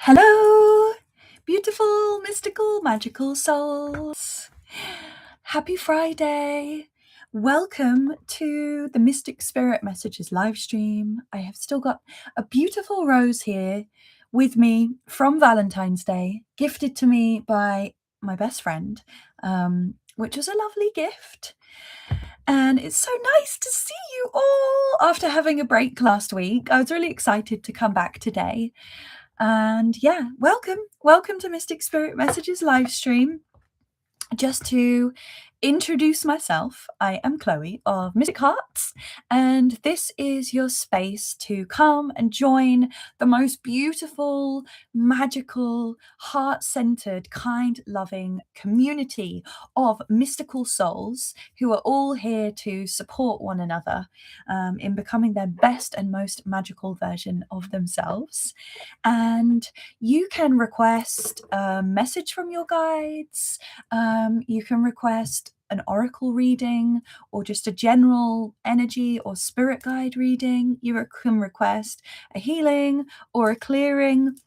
Hello, beautiful, mystical, magical souls. Happy Friday. Welcome to the Mystic Spirit Messages live stream. I have still got a beautiful rose here with me from Valentine's Day, gifted to me by my best friend, which was a lovely gift. And it's so nice to see you all after having a break last week. I was really excited to come back today. And yeah, welcome to Mystic Spirit Messages live stream. Just to introduce myself, I am Chloe of Mystic Hearts, and this is your space to come and join the most beautiful, magical, heart-centered, kind, loving community of mystical souls who are all here to support one another in becoming their best and most magical version of themselves. And you can request a message from your guides. You can request an oracle reading or just a general energy or spirit guide reading. You can request a healing or a clearing.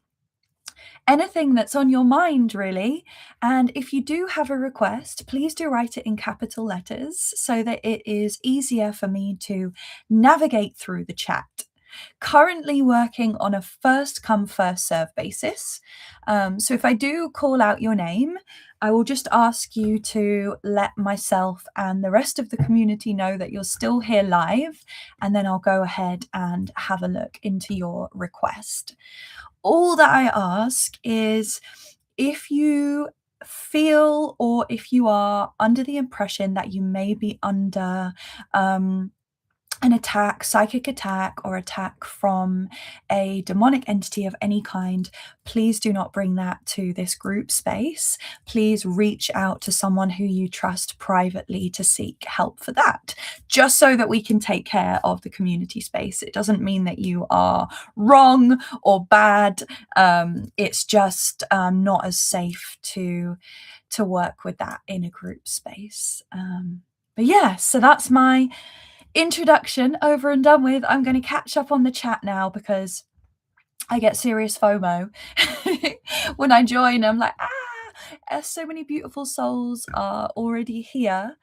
Anything that's on your mind, really. And if you do have a request, please do write it in capital letters so that it is easier for me to navigate through the chat. Currently working on a first come, first serve basis. So if I do call out your name, I will just ask you to let myself and the rest of the community know that you're still here live, and then I'll go ahead and have a look into your request. All that I ask is if you feel or if you are under the impression that you may be under an attack, psychic attack, or attack from a demonic entity of any kind, please do not bring that to this group space. Please reach out to someone who you trust privately to seek help for that, just so that we can take care of the community space. It doesn't mean that you are wrong or bad. It's just not as safe to work with that in a group space. But yeah, so that's my introduction over and done with. I'm going to catch up on the chat now because I get serious FOMO when I join. I'm like, so many beautiful souls are already here.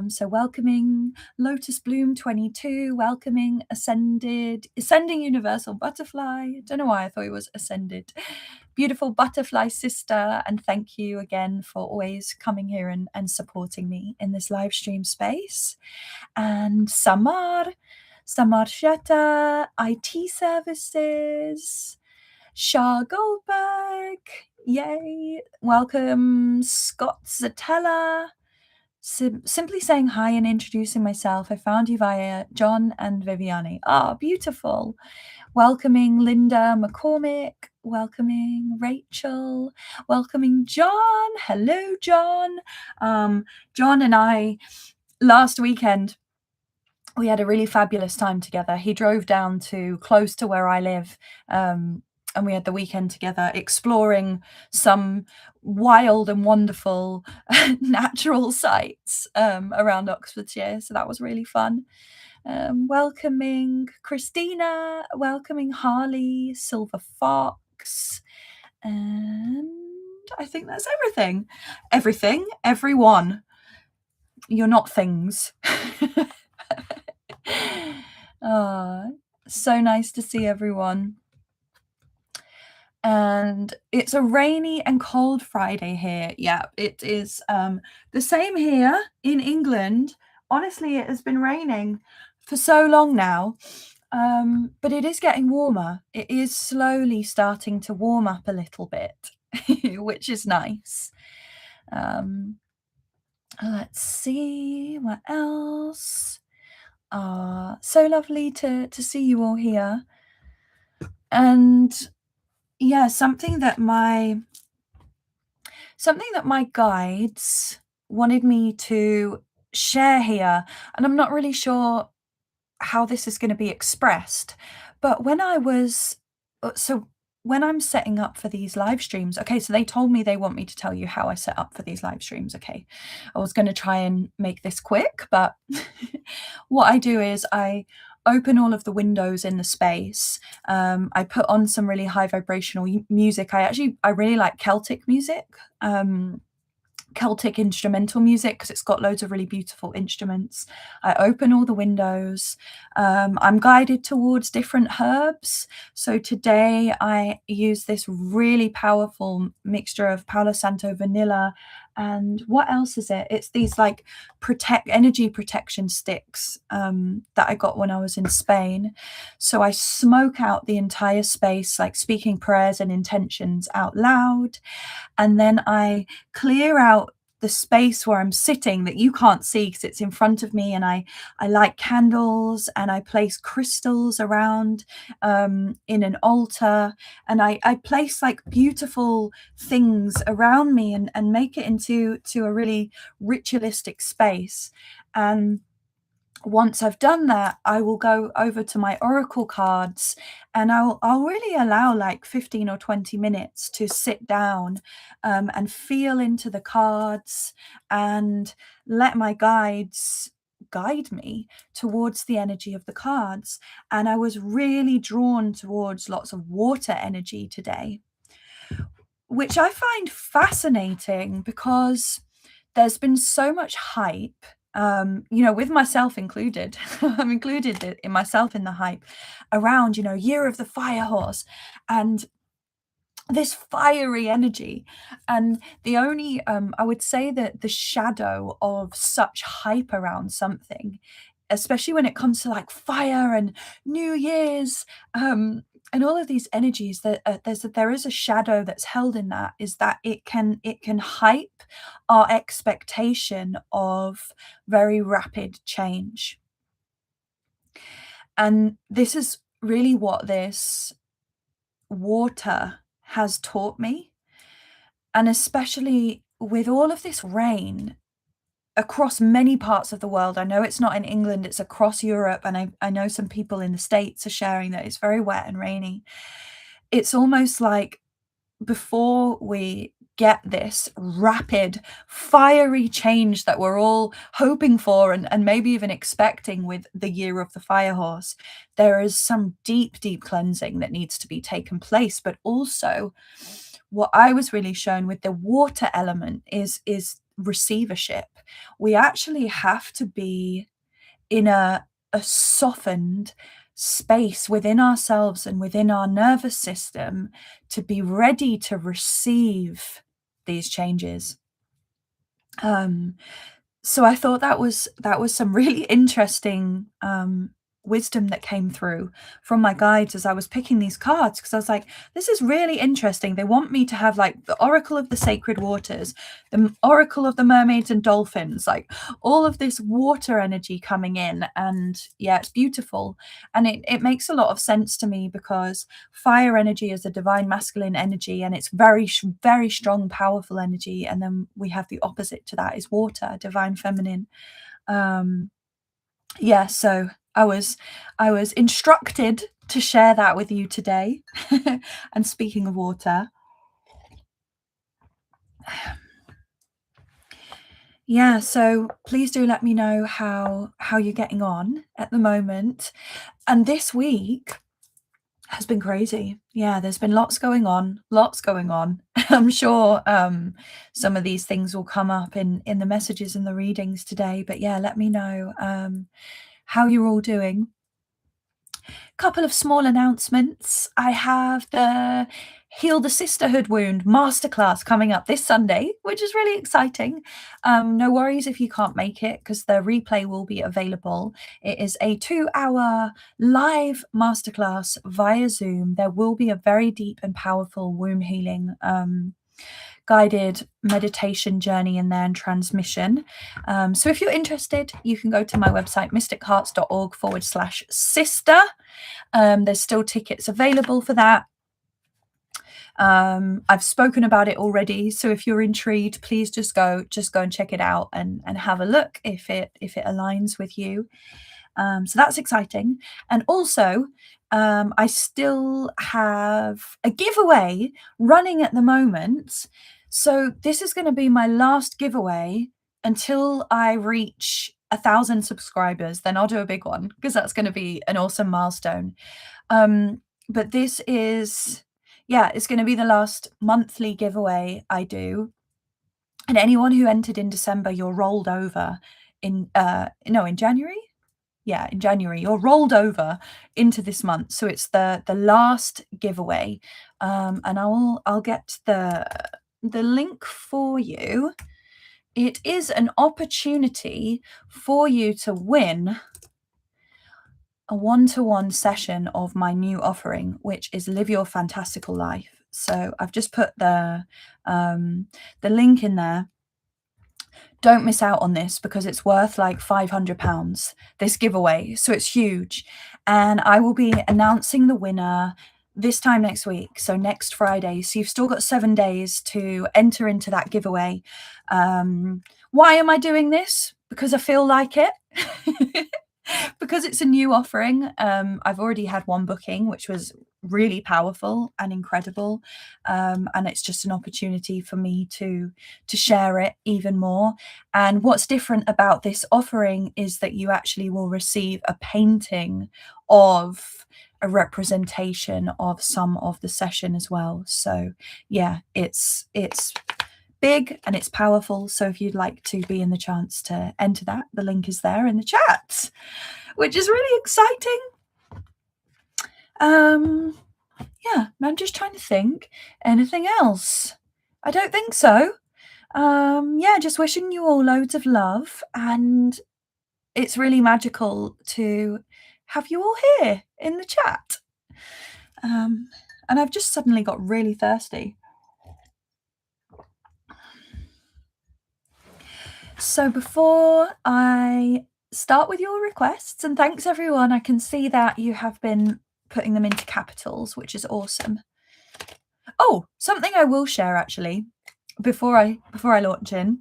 So welcoming Lotus Bloom 22, welcoming Ascending Universal Butterfly. Don't know why I thought it was Ascended. Beautiful Butterfly Sister, and thank you again for always coming here and supporting me in this live stream space. And Samar Shetta, IT Services, Shah Goldberg, yay, welcome Scott Zatella. Simply saying hi and introducing myself. I found you via John and Viviani. Beautiful. Welcoming Linda McCormick, welcoming Rachel, welcoming John. Hello, John. John and I, last weekend, we had a really fabulous time together. He drove down to close to where I live, and we had the weekend together exploring some wild and wonderful natural sites around Oxfordshire. So that was really fun. Welcoming Christina, welcoming Harley, Silver Fox, and I think that's everything. Everyone. You're not things. So nice to see everyone. And it's a rainy and cold Friday here. Yeah, it is the same here in England. Honestly, it has been raining for so long now, but it is getting warmer. It is slowly starting to warm up a little bit, which is nice. Let's see what else. So lovely to see you all here. And yeah, something that my guides wanted me to share here, and I'm not really sure how this is going to be expressed, but when I'm setting up for these live streams, okay, so they told me they want me to tell you how I set up for these live streams. Okay, I was going to try and make this quick, but what I do is I open all of the windows in the space. I put on some really high vibrational music. I really like Celtic music. Celtic instrumental music because it's got loads of really beautiful instruments. I open all the windows. I'm guided towards different herbs. So today I use this really powerful mixture of Palo Santo vanilla and what else is it? It's these like energy protection sticks that I got when I was in Spain. So I smoke out the entire space, like speaking prayers and intentions out loud. And then I clear out the space where I'm sitting that you can't see because it's in front of me, and I light candles and I place crystals around in an altar, and I place like beautiful things around me and make it into a really ritualistic space. And once I've done that, I will go over to my oracle cards, and I'll really allow like 15 or 20 minutes to sit down and feel into the cards and let my guides guide me towards the energy of the cards. And I was really drawn towards lots of water energy today, which I find fascinating because there's been so much hype, with myself included. I'm included in myself in the hype around, Year of the Fire Horse and this fiery energy. And the only, I would say that the shadow of such hype around something, especially when it comes to like fire and New Year's, and all of these energies, that there is a shadow that's held in that, is that it can hype our expectation of very rapid change. And this is really what this water has taught me. And especially with all of this rain across many parts of the world. I know it's not in England, it's across Europe, and I know some people in the States are sharing that it's very wet and rainy. It's almost like before we get this rapid, fiery change that we're all hoping for and maybe even expecting with the Year of the Fire Horse, there is some deep, deep cleansing that needs to be taken place. But also, what I was really shown with the water element is receivership. We actually have to be in a softened space within ourselves and within our nervous system to be ready to receive these changes. So I thought that was some really interesting wisdom that came through from my guides as I was picking these cards, because I was like, this is really interesting. They want me to have like the Oracle of the Sacred Waters, the Oracle of the Mermaids and Dolphins, like all of this water energy coming in. And yeah, it's beautiful. And it makes a lot of sense to me because fire energy is a divine masculine energy, and it's very, very strong, powerful energy. And then we have the opposite to that is water, divine feminine. So I was instructed to share that with you today. And speaking of water, yeah, so please do let me know how you're getting on at the moment. And this week has been crazy. Yeah, there's been lots going on. I'm sure some of these things will come up in the messages and the readings today. But yeah, let me know how you're all doing. Couple of small announcements. I have the Heal the Sisterhood Wound masterclass coming up this Sunday, which is really exciting. No worries if you can't make it, because the replay will be available. It is a 2-hour live masterclass via Zoom. There will be a very deep and powerful womb healing guided meditation journey in there and transmission. So if you're interested, you can go to my website, mystichearts.org/sister. There's still tickets available for that. I've spoken about it already, so if you're intrigued, please just go and check it out and have a look if it aligns with you. So that's exciting. And also, I still have a giveaway running at the moment. So this is going to be my last giveaway until I reach 1,000 subscribers, then I'll do a big one, because that's going to be an awesome milestone. But this is, it's going to be the last monthly giveaway I do. And anyone who entered in December, you're rolled over in January. Yeah, in January, you're rolled over into this month. So it's the last giveaway. And I'll get the link for you. It is an opportunity for you to win a one-to-one session of my new offering, which is Live Your Fantastical Life. So I've just put the link in there. Don't miss out on this, because it's worth like £500, this giveaway. So it's huge. And I will be announcing the winner this time next week, so next Friday. So you've still got 7 days to enter into that giveaway. Why am I doing this? Because I feel like it. Because it's a new offering. I've already had one booking, which was really powerful and incredible, and it's just an opportunity for me to share it even more. And what's different about this offering is that you actually will receive a painting of a representation of some of the session as well. So yeah, it's big and it's powerful. So if you'd like to be in the chance to enter that, the link is there in the chat, which is really exciting. Yeah, I'm just trying to think. Anything else? I don't think so. Yeah, just wishing you all loads of love, and it's really magical to have you all here in the chat. And I've just suddenly got really thirsty. So before I start with your requests, and thanks everyone, I can see that you have been putting them into capitals, which is awesome. Oh, something I will share actually before I launch in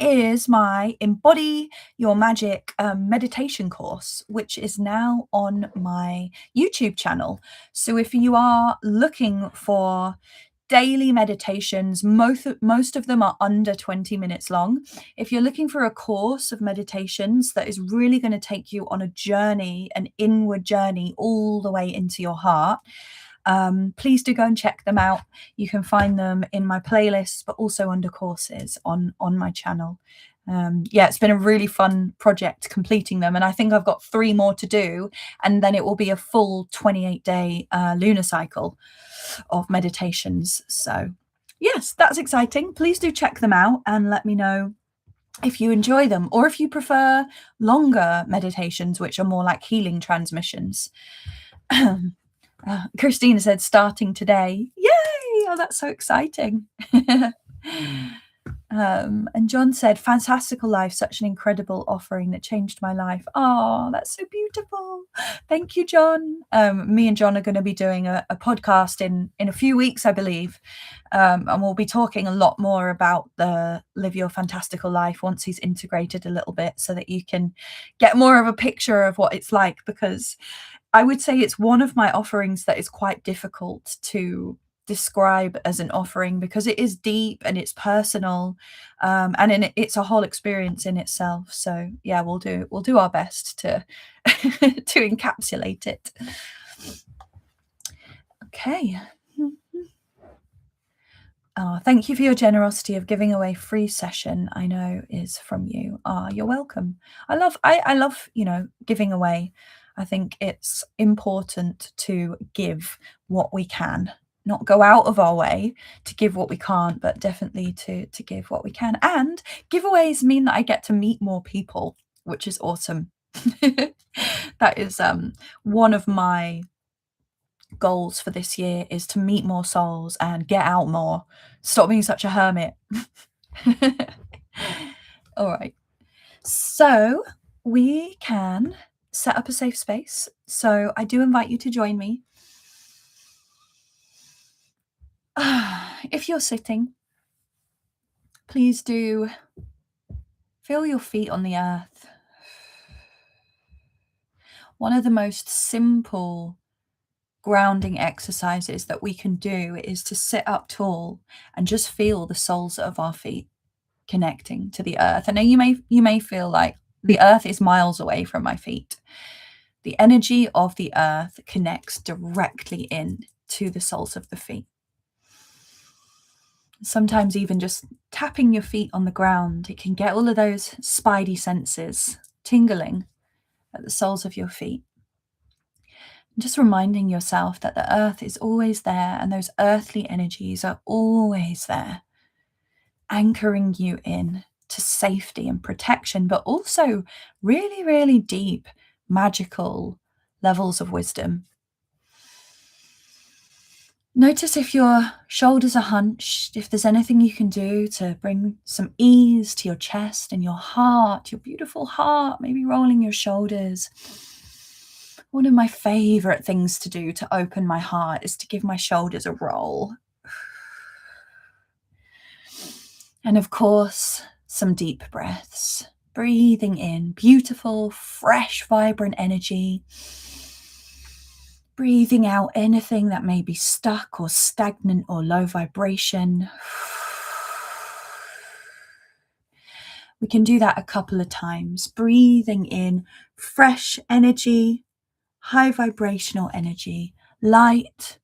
is my Embody Your Magic meditation course, which is now on my YouTube channel. So if you are looking for daily meditations, most of them are under 20 minutes long. If you're looking for a course of meditations that is really going to take you on a journey, an inward journey all the way into your heart, please do go and check them out. You can find them in my playlists, but also under courses on my channel. Yeah, it's been a really fun project completing them, and I think I've got 3 more to do, and then it will be a full 28-day lunar cycle of meditations. So yes, that's exciting. Please do check them out and let me know if you enjoy them, or if you prefer longer meditations, which are more like healing transmissions. Christina said starting today. Yay! Oh, that's so exciting. And John said, Fantastical Life, such an incredible offering that changed my life. Oh, that's so beautiful. Thank you, John. Me and John are going to be doing a podcast in a few weeks, I believe. And we'll be talking a lot more about the Live Your Fantastical Life once he's integrated a little bit, so that you can get more of a picture of what it's like, because I would say it's one of my offerings that is quite difficult to describe as an offering, because it is deep and it's personal, and it's a whole experience in itself. So yeah, we'll do our best to to encapsulate it. Okay. Oh, thank you for your generosity of giving away free session. I know is from you. You're welcome. I love giving away. I think it's important to give what we can, not go out of our way to give what we can't, but definitely to give what we can. And giveaways mean that I get to meet more people, which is awesome. That is one of my goals for this year, is to meet more souls and get out more. Stop being such a hermit. All right. So we can set up a safe space. So I do invite you to join me. If you're sitting, please do feel your feet on the earth. One of the most simple grounding exercises that we can do is to sit up tall and just feel the soles of our feet connecting to the earth. I know you may feel like The earth is miles away from my feet. The energy of the earth connects directly in to the soles of the feet. Sometimes even just tapping your feet on the ground, it can get all of those spidey senses tingling at the soles of your feet. Just reminding yourself that the earth is always there and those earthly energies are always there, anchoring you in to safety and protection, but also really, really deep, magical levels of wisdom. Notice if your shoulders are hunched, if there's anything you can do to bring some ease to your chest and your heart, your beautiful heart, maybe rolling your shoulders. One of my favorite things to do to open my heart is to give my shoulders a roll. And of course, some deep breaths, breathing in beautiful, fresh, vibrant energy. Breathing out anything that may be stuck or stagnant or low vibration. We can do that a couple of times. Breathing in fresh energy, high vibrational energy, light,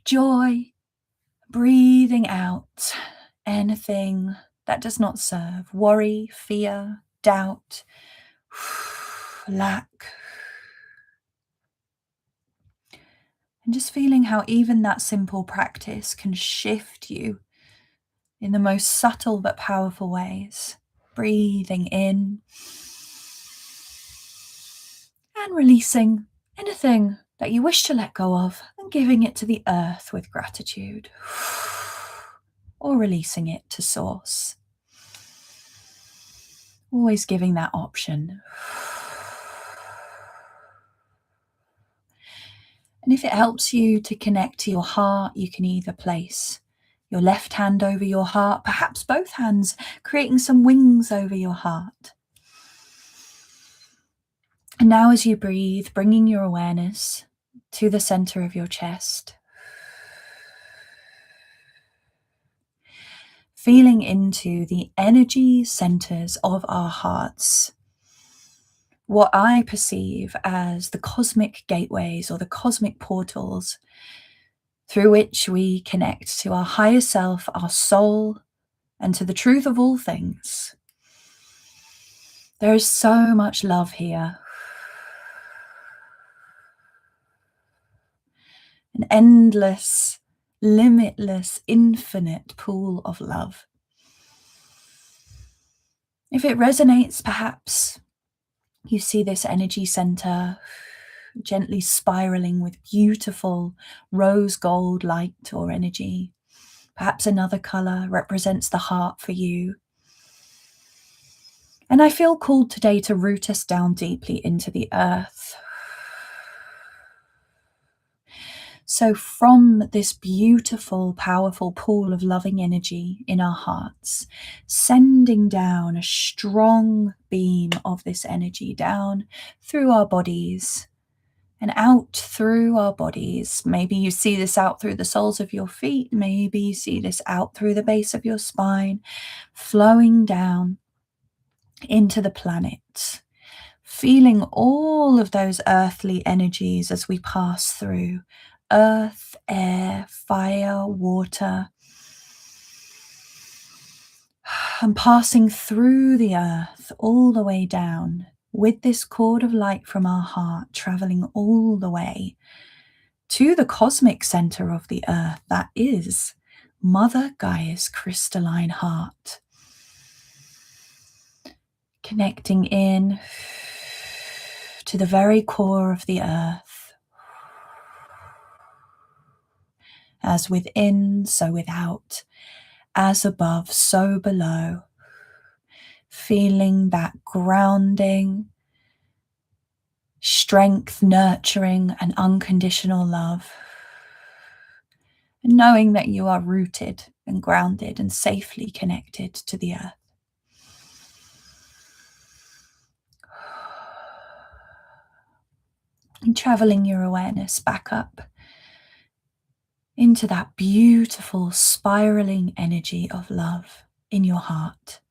joy. Breathing out anything that does not serve, worry, fear, doubt, lack. And just feeling how even that simple practice can shift you in the most subtle but powerful ways. Breathing in and releasing anything that you wish to let go of and giving it to the earth with gratitude, or releasing it to source. Always giving that option. And if it helps you to connect to your heart, you can either place your left hand over your heart, perhaps both hands, creating some wings over your heart. And now as you breathe, bringing your awareness to the center of your chest. Feeling into the energy centers of our hearts. What I perceive as the cosmic gateways or the cosmic portals through which we connect to our higher self, our soul, and to the truth of all things. There is so much love here. An endless, limitless, infinite pool of love. If it resonates, perhaps you see this energy center gently spiraling with beautiful rose gold light or energy. Perhaps another color represents the heart for you. And I feel called today to root us down deeply into the earth. So from this beautiful, powerful pool of loving energy in our hearts, sending down a strong beam of this energy down through our bodies and out through our bodies. Maybe you see this out through the soles of your feet. Maybe you see this out through the base of your spine, flowing down into the planet. Feeling all of those earthly energies as we pass through. Earth, air, fire, water, and passing through the earth all the way down with this cord of light from our heart, traveling all the way to the cosmic center of the earth that is Mother Gaia's crystalline heart. Connecting in to the very core of the earth. As within, so without. As above, so below. Feeling that grounding, strength, nurturing, and unconditional love. And knowing that you are rooted and grounded and safely connected to the earth. And traveling your awareness back up into that beautiful spiraling energy of love in your heart.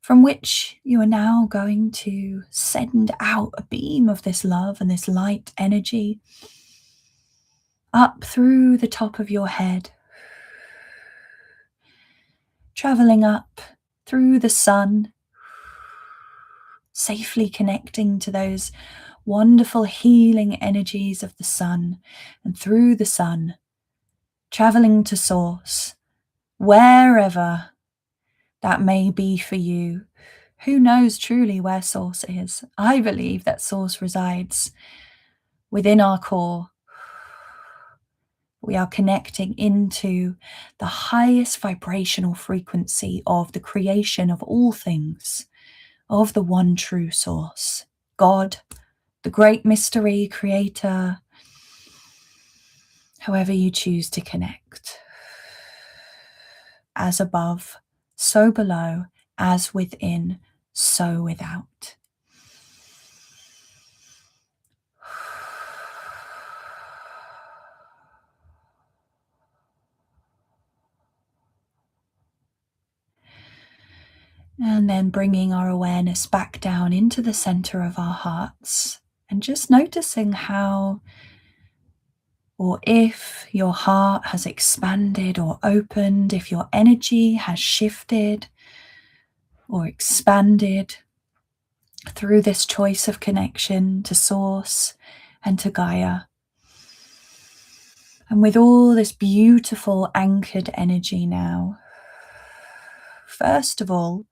from which you are now going to send out a beam of this love and this light energy up through the top of your head, traveling up through the sun, safely connecting to those wonderful healing energies of the sun, and through the sun, traveling to source, wherever that may be for you. Who knows truly where source is? I believe that source resides within our core. We are connecting into the highest vibrational frequency of the creation of all things, of the one true source, God, the great mystery creator, however you choose to connect. As above, so below, as within, so without. And then bringing our awareness back down into the center of our hearts and just noticing how, or if your heart has expanded or opened, if your energy has shifted or expanded through this choice of connection to Source and to Gaia. And with all this beautiful anchored energy now, first of all,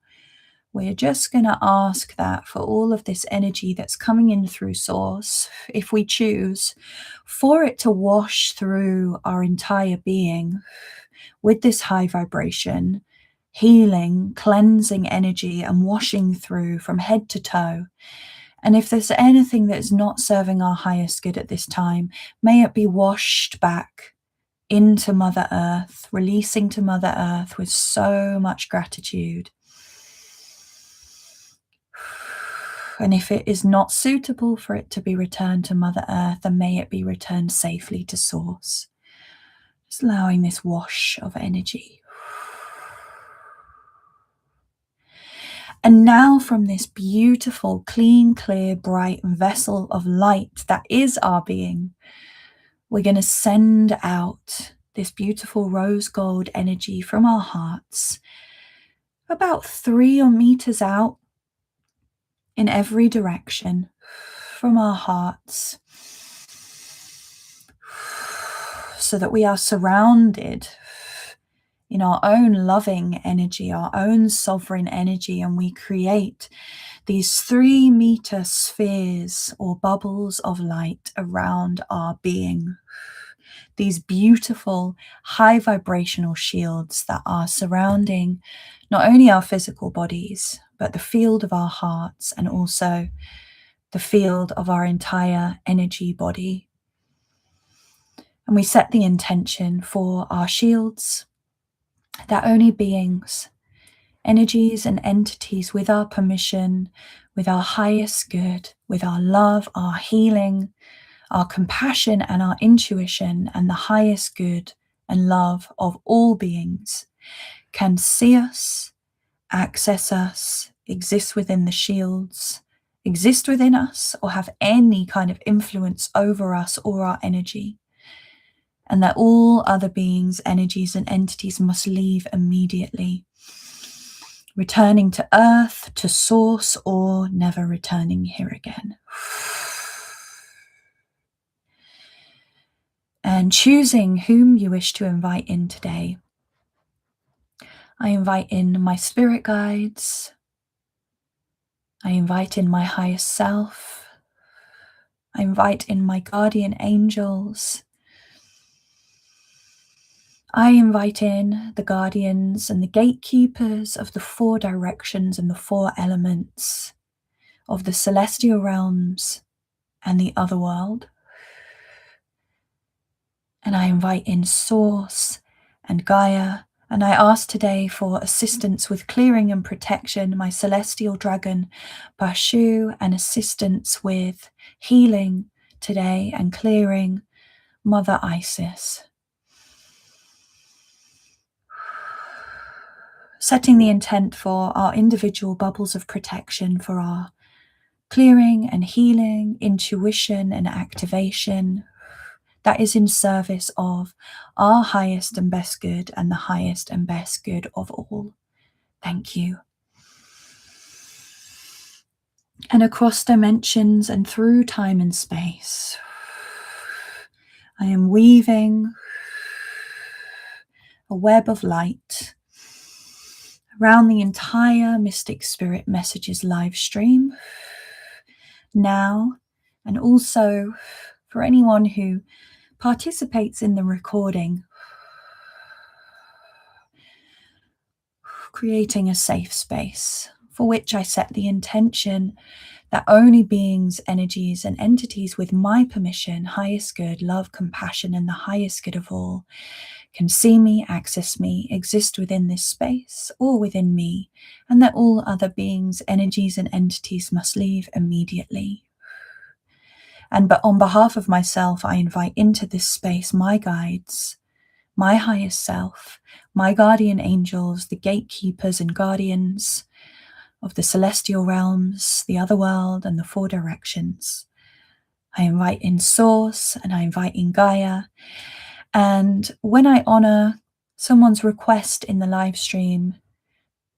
we're just going to ask that for all of this energy that's coming in through Source, if we choose, for it to wash through our entire being with this high vibration, healing, cleansing energy and washing through from head to toe. And if there's anything that is not serving our highest good at this time, may it be washed back into Mother Earth, releasing to Mother Earth with so much gratitude. And if it is not suitable for it to be returned to Mother Earth, then may it be returned safely to Source. Just allowing this wash of energy. And now from this beautiful, clean, clear, bright vessel of light that is our being, we're going to send out this beautiful rose gold energy from our hearts about 3 meters out in every direction from our hearts, so that we are surrounded in our own loving energy, our own sovereign energy, and we create these 3-meter spheres or bubbles of light around our being. These beautiful high vibrational shields that are surrounding not only our physical bodies, but the field of our hearts and also the field of our entire energy body. And we set the intention for our shields that only beings, energies and entities with our permission, with our highest good, with our love, our healing, our compassion and our intuition and the highest good and love of all beings can see us, access us, exist within the shields, exist within us, or have any kind of influence over us or our energy. And that all other beings, energies, and entities must leave immediately, returning to Earth, to Source, or never returning here again. And choosing whom you wish to invite in today. I invite in my spirit guides. I invite in my highest self. I invite in my guardian angels. I invite in the guardians and the gatekeepers of the 4 directions and the 4 elements of the celestial realms and the other world. And I invite in Source and Gaia. And I ask today for assistance with clearing and protection, my celestial dragon, Bashu, and assistance with healing today and clearing, Mother Isis. setting the intent for our individual bubbles of protection for our clearing and healing, intuition and activation that is in service of our highest and best good and the highest and best good of all. Thank you. And across dimensions and through time and space, I am weaving a web of light around the entire Mystic Spirit Messages live stream now, and also for anyone who participates in the recording, creating a safe space for which I set the intention that only beings, energies, and entities with my permission, highest good, love, compassion, and the highest good of all, can see me, access me, exist within this space or within me, and that all other beings, energies, and entities must leave immediately. But on behalf of myself, I invite into this space my guides, my highest self, my guardian angels, the gatekeepers and guardians of the celestial realms, the other world, and the four directions. I invite in Source and I invite in Gaia. And when I honor someone's request in the live stream,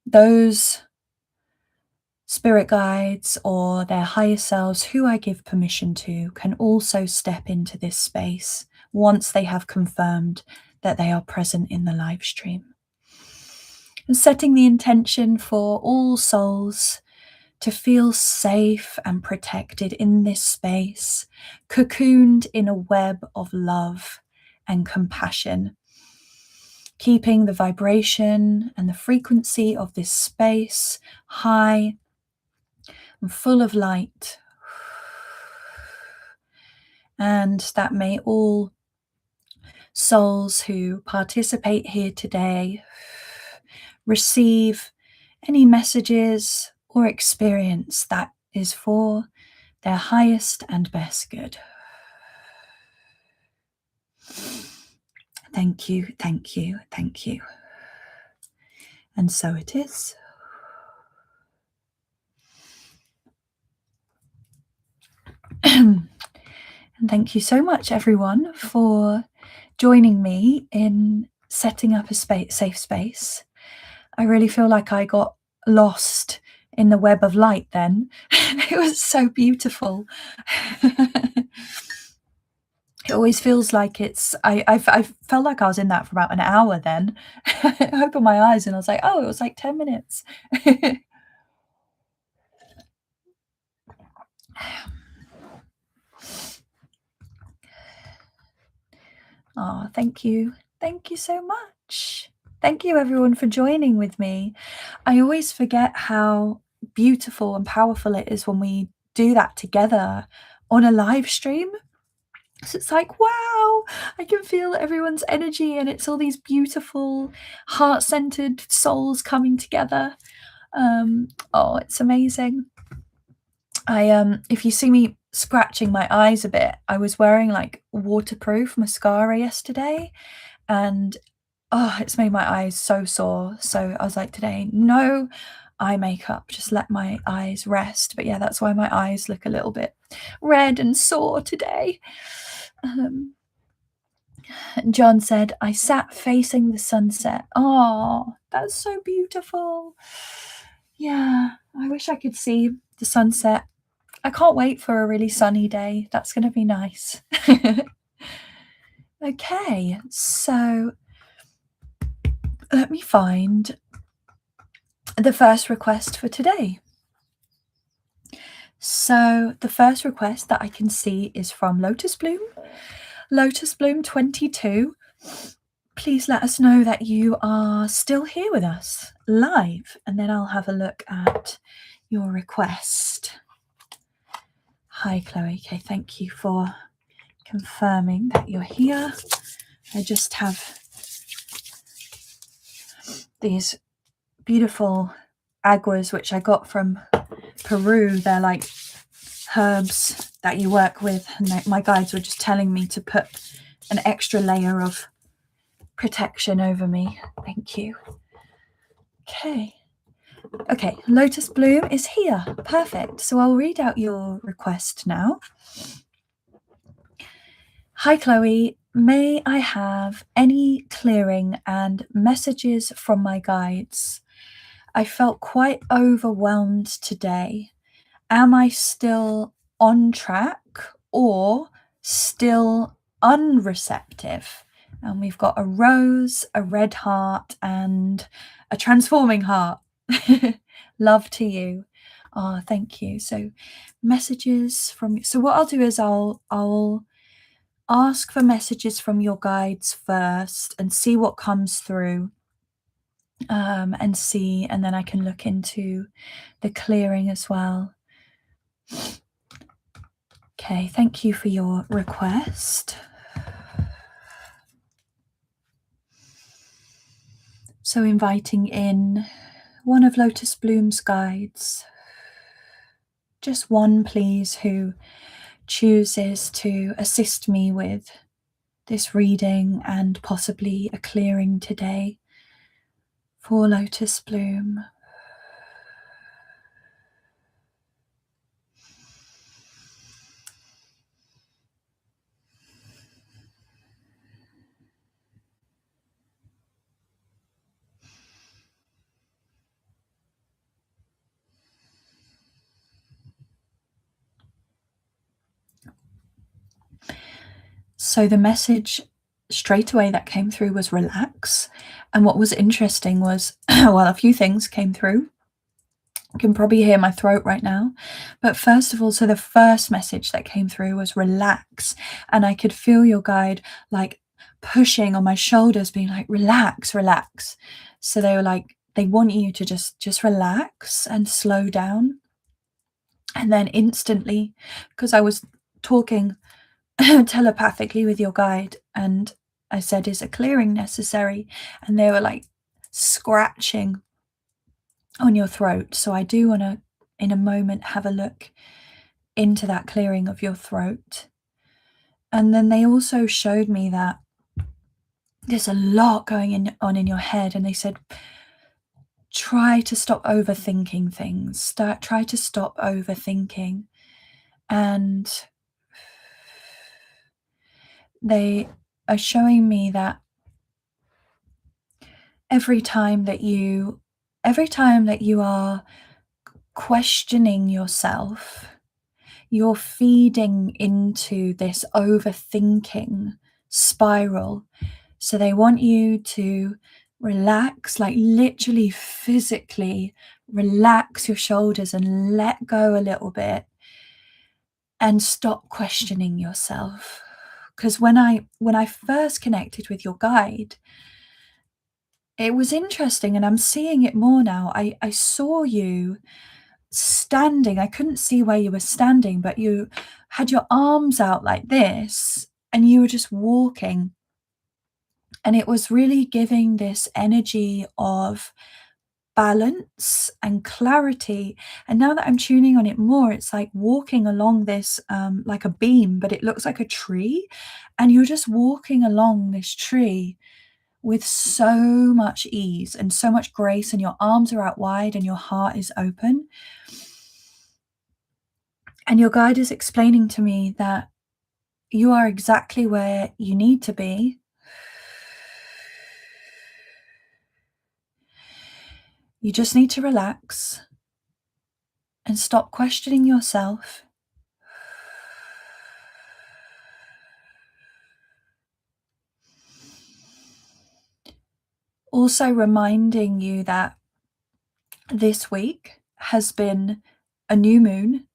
those spirit guides or their higher selves who I give permission to can also step into this space once they have confirmed that they are present in the live stream. And setting the intention for all souls to feel safe and protected in this space, cocooned in a web of love and compassion, keeping the vibration and the frequency of this space high and full of light, and that may all souls who participate here today receive any messages or experience that is for their highest and best good. Thank you, thank you, thank you. And so it is. And thank you so much, everyone, for joining me in setting up a safe space. I really feel like I got lost in the web of light then. It was so beautiful. It always feels like I felt like I was in that for about an hour then. I opened my eyes and I was like, oh, it was like 10 minutes. Oh, thank you. Thank you so much. Thank you, everyone, for joining with me. I always forget how beautiful and powerful it is when we do that together on a live stream. So it's like, wow, I can feel everyone's energy and it's all these beautiful, heart-centered souls coming together. Oh, it's amazing. If you see me scratching my eyes a bit, I was wearing like waterproof mascara yesterday, and it's made my eyes so sore. So I was like, today, no eye makeup, just let my eyes rest. But yeah, that's why my eyes look a little bit red and sore today. John said, I sat facing the sunset. Oh, that's so beautiful. Yeah, I wish I could see the sunset. I can't wait for a really sunny day. That's going to be nice. Okay, so let me find the first request for today. So the first request that I can see is from Lotus Bloom. Lotus Bloom 22. Please let us know that you are still here with us live, and then I'll have a look at your request. Hi, Chloe. Okay, thank you for confirming that you're here. I just have these beautiful aguas which I got from Peru. They're like herbs that you work with, and my guides were just telling me to put an extra layer of protection over me. Thank you. Okay, Lotus Bloom is here. Perfect. So I'll read out your request now. Hi, Chloe. May I have any clearing and messages from my guides? I felt quite overwhelmed today. Am I still on track or still unreceptive? And we've got a rose, a red heart, and a transforming heart. Love to you. Oh, thank you. So messages from, so what I'll do is I'll ask for messages from your guides first and see what comes through, and then I can look into the clearing as well. Okay, thank you for your request. So inviting in one of Lotus Bloom's guides, just one please, who chooses to assist me with this reading and possibly a clearing today for Lotus Bloom. So the message straight away that came through was relax. And what was interesting was, well, a few things came through. You can probably hear my throat right now. But first of all, so the first message that came through was relax. And I could feel your guide like pushing on my shoulders, being like, relax, relax. So they were like, they want you to just relax and slow down. And then instantly, because I was talking telepathically with your guide, and I said, is a clearing necessary? And they were like scratching on your throat. So I do want to, in a moment, have a look into that clearing of your throat. And then they also showed me that there's a lot going on in your head, and they said, try to stop overthinking things. Try to stop overthinking. And they are showing me that every time that you are questioning yourself, you're feeding into this overthinking spiral. So they want you to relax, like literally physically relax your shoulders and let go a little bit and stop questioning yourself. Because when I first connected with your guide, it was interesting, and I'm seeing it more now. I saw you standing. I couldn't see where you were standing, but you had your arms out like this and you were just walking. And it was really giving this energy of balance and clarity. And now that I'm tuning on it more, it's like walking along this like a beam, but it looks like a tree. And you're just walking along this tree with so much ease and so much grace, and your arms are out wide and your heart is open. And your guide is explaining to me that you are exactly where you need to be. You just need to relax and stop questioning yourself. Also reminding you that this week has been a new moon,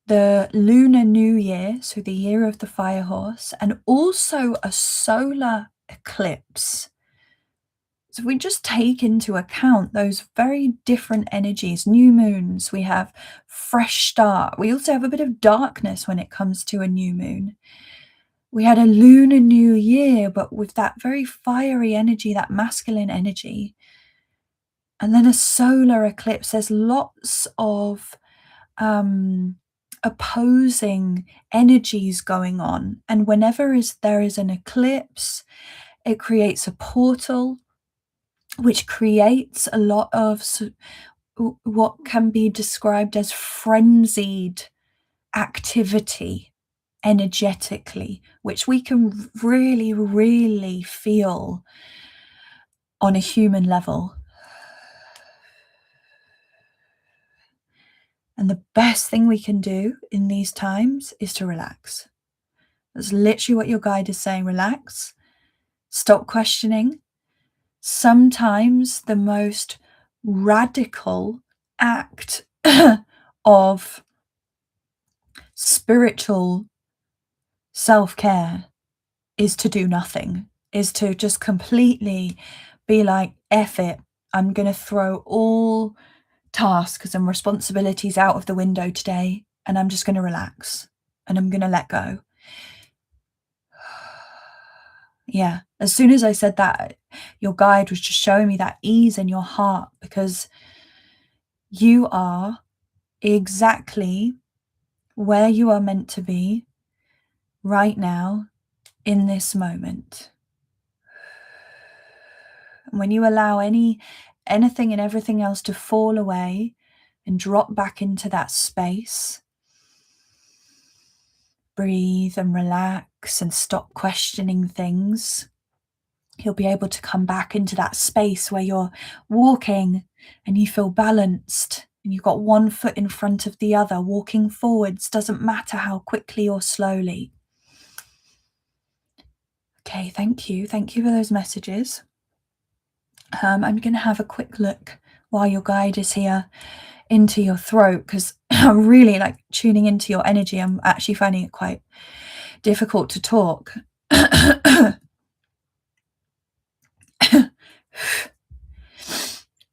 the lunar new year, so the year of the fire horse, and also a solar eclipse. So if we just take into account those very different energies, new moons, we have fresh start. We also have a bit of darkness when it comes to a new moon. We had a lunar new year, but with that very fiery energy, that masculine energy. And then a solar eclipse. There's lots of opposing energies going on. And whenever there is an eclipse, it creates a portal which creates a lot of what can be described as frenzied activity energetically, which we can really, really feel on a human level. And the best thing we can do in these times is to relax. That's literally what your guide is saying. Relax. Stop questioning. Sometimes the most radical act of spiritual self-care is to do nothing, is to just completely be like, F it. I'm going to throw all tasks and responsibilities out of the window today, and I'm just going to relax and I'm going to let go. Yeah, as soon as I said that, your guide was just showing me that ease in your heart, because you are exactly where you are meant to be right now in this moment. And when you allow anything and everything else to fall away and drop back into that space, breathe and relax and stop questioning things, you'll be able to come back into that space where you're walking and you feel balanced and you've got one foot in front of the other, walking forwards, doesn't matter how quickly or slowly. Okay, thank you. Thank you for those messages. I'm going to have a quick look while your guide is here into your throat, because I'm really like tuning into your energy. I'm actually finding it quite difficult to talk.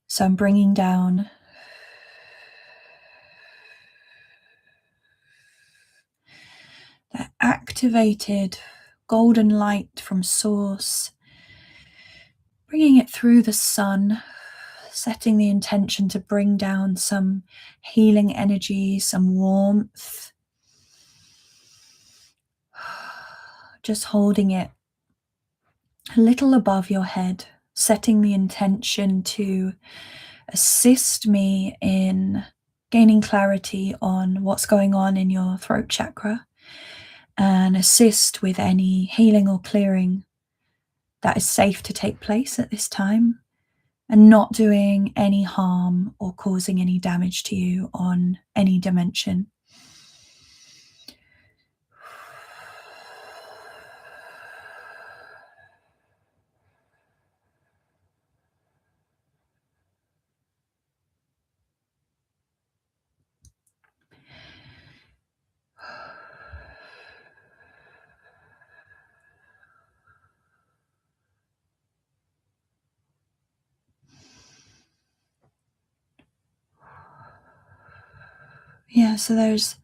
So I'm bringing down that activated golden light from source, bringing it through the sun, setting the intention to bring down some healing energy, some warmth, just holding it a little above your head, setting the intention to assist me in gaining clarity on what's going on in your throat chakra, and assist with any healing or clearing that is safe to take place at this time, and not doing any harm or causing any damage to you on any dimension. Yeah, so there's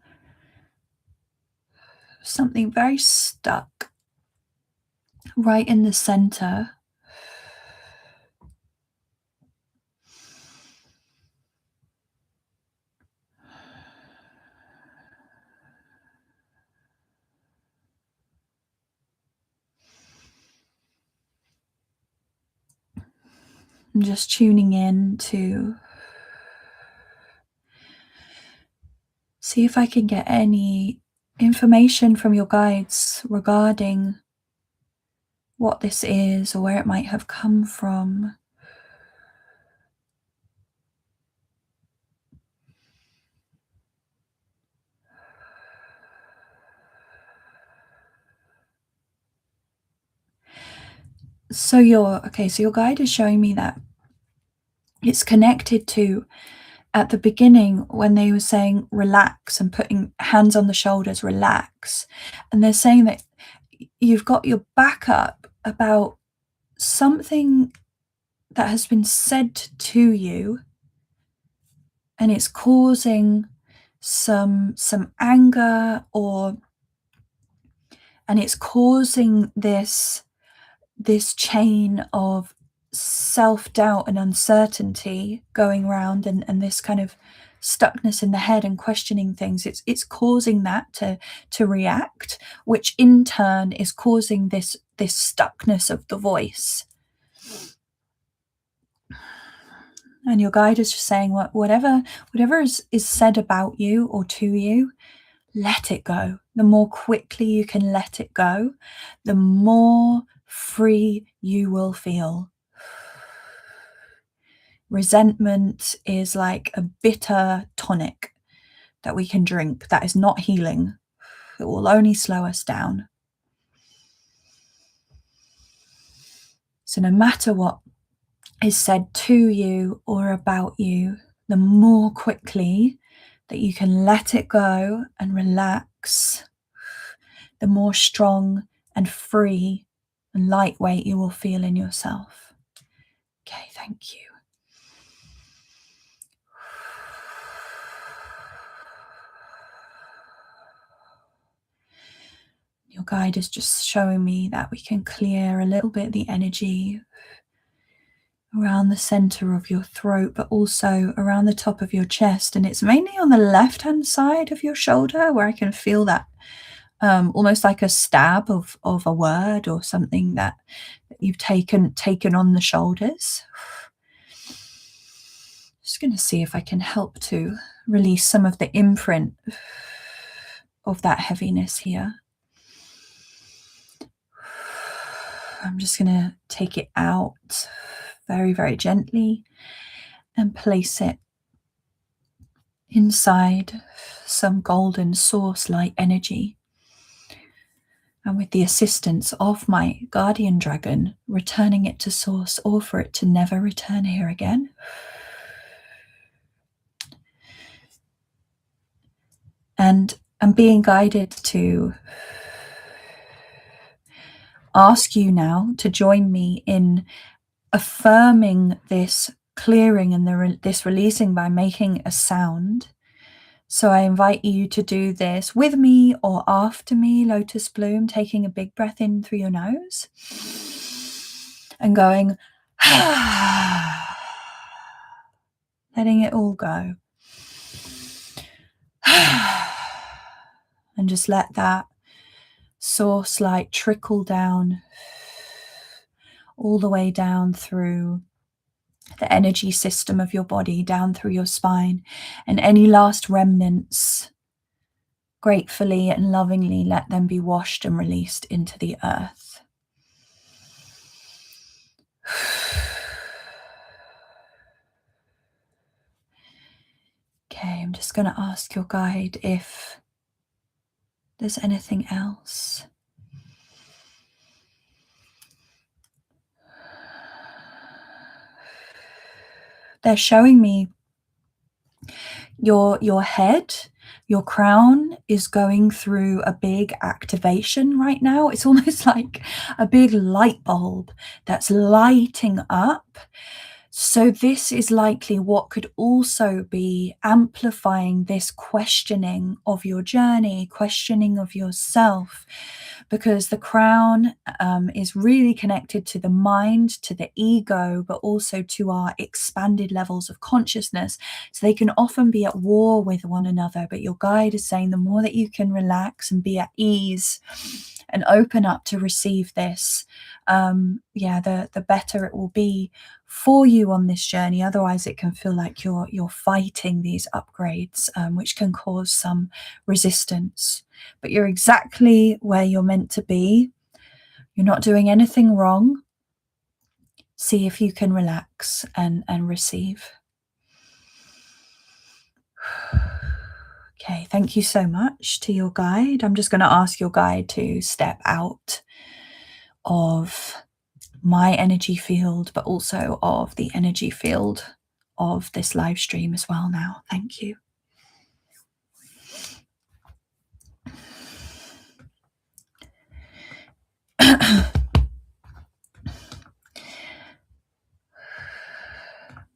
something very stuck right in the center. I'm just tuning in to see if I can get any information from your guides regarding what this is or where it might have come from. So your guide is showing me that it's connected to, at the beginning when they were saying relax and putting hands on the shoulders, relax, and they're saying that you've got your back up about something that has been said to you, and it's causing some anger, and it's causing this chain of self-doubt and uncertainty going around, and this kind of stuckness in the head and questioning things. It's causing that to react, which in turn is causing this stuckness of the voice. And your guide is just saying whatever is said about you or to you, let it go. The more quickly you can let it go, the more free you will feel. Resentment is like a bitter tonic that we can drink that is not healing. It will only slow us down. So no matter what is said to you or about you, the more quickly that you can let it go and relax, the more strong and free and lightweight you will feel in yourself. Okay, thank you. Your guide is just showing me that we can clear a little bit the energy around the center of your throat, but also around the top of your chest. And it's mainly on the left-hand side of your shoulder where I can feel that almost like a stab of a word or something that you've taken on the shoulders. Just going to see if I can help to release some of the imprint of that heaviness here. I'm just going to take it out very, very gently and place it inside some golden source-like energy. And with the assistance of my guardian dragon, returning it to source or for it to never return here again. And I'm being guided to ask you now to join me in affirming this clearing and this releasing by making a sound. So I invite you to do this with me or after me, Lotus Bloom, taking a big breath in through your nose and going, letting it all go. And just let that source light trickle down all the way down through the energy system of your body, down through your spine, and any last remnants, gratefully and lovingly let them be washed and released into the earth. Okay, I'm just going to ask your guide if there's anything else. They're showing me your head, your crown is going through a big activation right now. It's almost like a big light bulb that's lighting up. So this is likely what could also be amplifying this questioning of your journey, questioning of yourself, because the crown is really connected to the mind, to the ego, but also to our expanded levels of consciousness. So they can often be at war with one another, but your guide is saying the more that you can relax and be at ease and open up to receive this, the better it will be for you on this journey. Otherwise it can feel like you're fighting these upgrades, which can cause some resistance. But you're exactly where you're meant to be. You're not doing anything wrong. See if you can relax and receive. Okay, thank you so much to your guide. I'm just going to ask your guide to step out of my energy field, but also of the energy field of this live stream as well now. Thank you.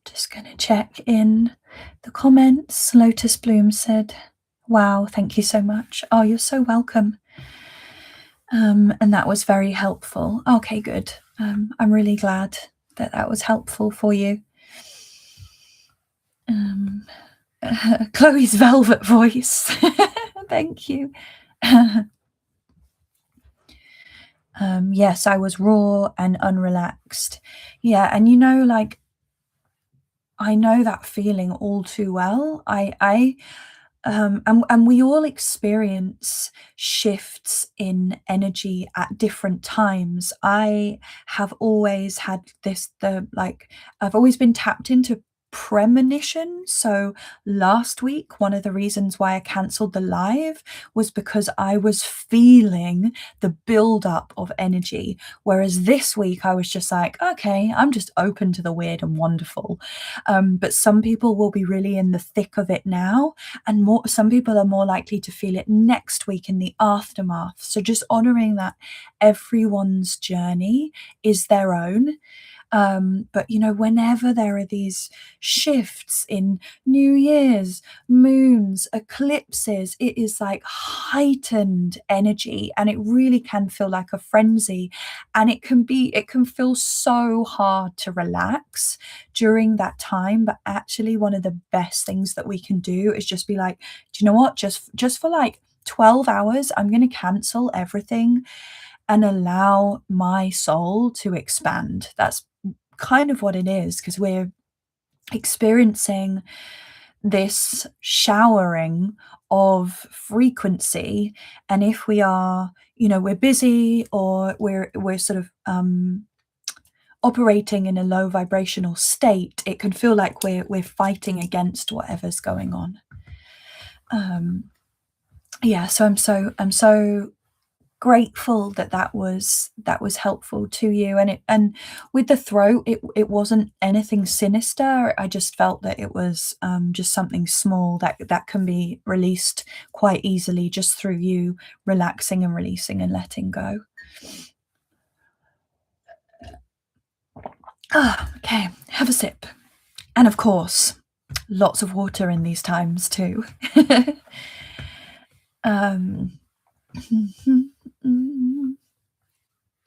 Just going to check in the comments. Lotus Bloom said, wow, thank you so much. Oh, you're so welcome. And that was very helpful. Okay, good. I'm really glad that that was helpful for you. Chloe's velvet voice. Thank you. Yes, I was raw and unrelaxed. Yeah, and like I know that feeling all too well. And we all experience shifts in energy at different times. I have always had I've always been tapped into premonition. So last week, one of the reasons why I cancelled the live was because I was feeling the buildup of energy. Whereas this week, I was just like, okay, I'm just open to the weird and wonderful. But some people will be really in the thick of it now, and some people are more likely to feel it next week in the aftermath. So just honoring that everyone's journey is their own. But whenever there are these shifts in New Year's, moons, eclipses, it is like heightened energy, and it really can feel like a frenzy. And it can feel so hard to relax during that time. But actually, one of the best things that we can do is just be like, do you know what? Just for like 12 hours, I'm going to cancel everything and allow my soul to expand. That's kind of what it is, because we're experiencing this showering of frequency. And if we are, we're busy, or we're sort of operating in a low vibrational state, it can feel like we're fighting against whatever's going on. So I'm so grateful that was helpful to you. And with the throat, it wasn't anything sinister. I just felt that it was just something small that can be released quite easily just through you relaxing and releasing and letting go. Okay, have a sip. And of course, lots of water in these times too.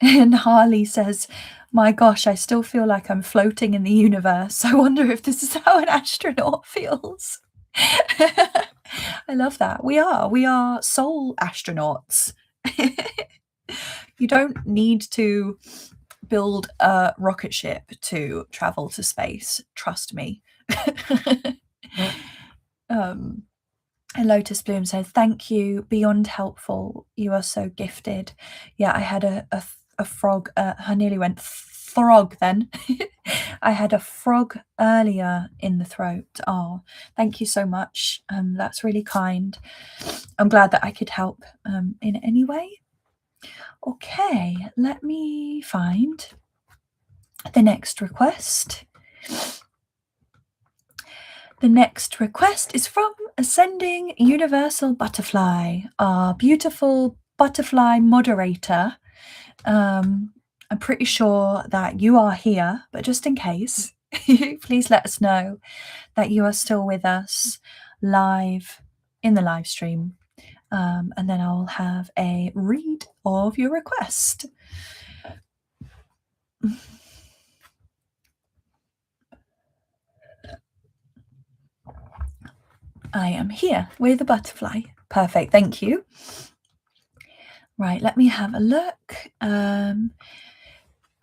And Harley says, my gosh, I still feel like I'm floating in the universe. I wonder if this is how an astronaut feels. I love that. We are soul astronauts. You don't need to build a rocket ship to travel to space. Trust me. And Lotus Bloom says, thank you, beyond helpful. You are so gifted. Yeah, I had a frog. I nearly went throg then. I had a frog earlier in the throat. Oh, thank you so much. That's really kind. I'm glad that I could help in any way. Okay, let me find the next request. The next request is from Ascending Universal Butterfly, our beautiful butterfly moderator. I'm pretty sure that you are here, but just in case, please let us know that you are still with us live in the live stream. And then I'll have a read of your request. I am here with a butterfly. Perfect, thank you. Right, let me have a look.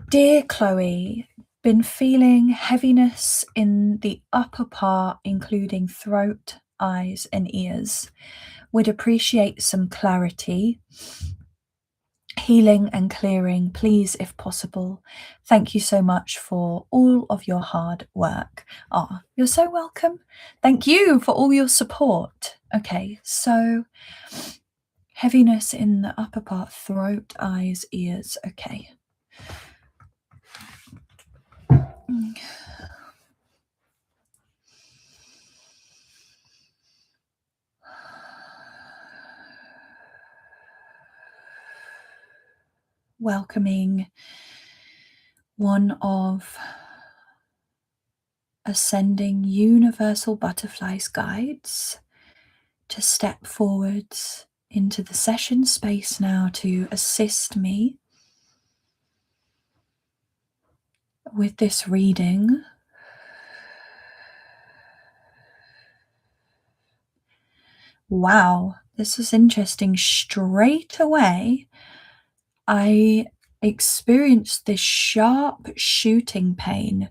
Dear Chloe, been feeling heaviness in the upper part, including throat, eyes, and ears. Would appreciate some clarity, healing and clearing, please, if possible. Thank you so much for all of your hard work. Oh, you're so welcome. Thank you for all your support. Okay, so heaviness in the upper part, throat, eyes, ears. Okay. Welcoming one of Ascending Universal Butterfly's guides to step forwards into the session space now to assist me with this reading. Wow, this is interesting. Straight away, I experienced this sharp shooting pain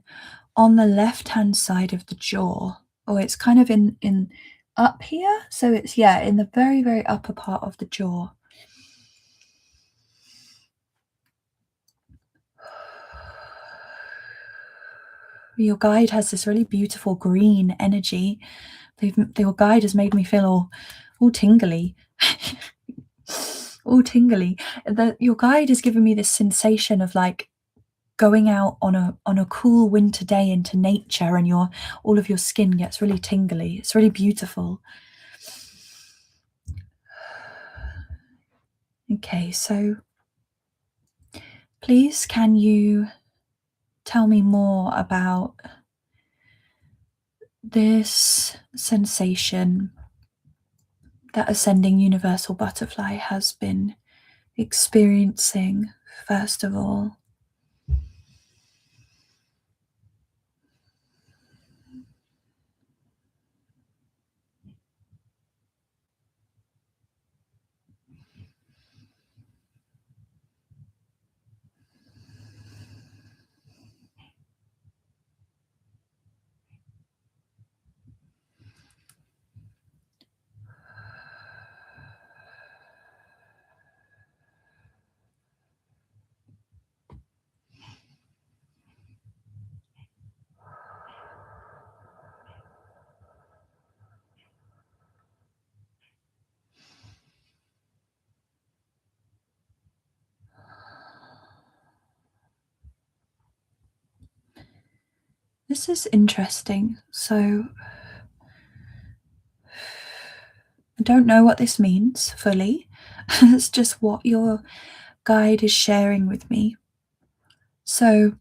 on the left hand side of the jaw. Oh, it's kind of in up here, so it's, yeah, in the very, very upper part of the jaw. Your guide has this really beautiful green energy. Your guide has made me feel all tingly. All tingly. Your guide has given me this sensation of like going out on a cool winter day into nature, and all of your skin gets really tingly. It's really beautiful. Okay, so please can you tell me more about this sensation that ascending universal butterfly has been experiencing, first of all? This is interesting. So I don't know what this means fully. It's just what your guide is sharing with me. So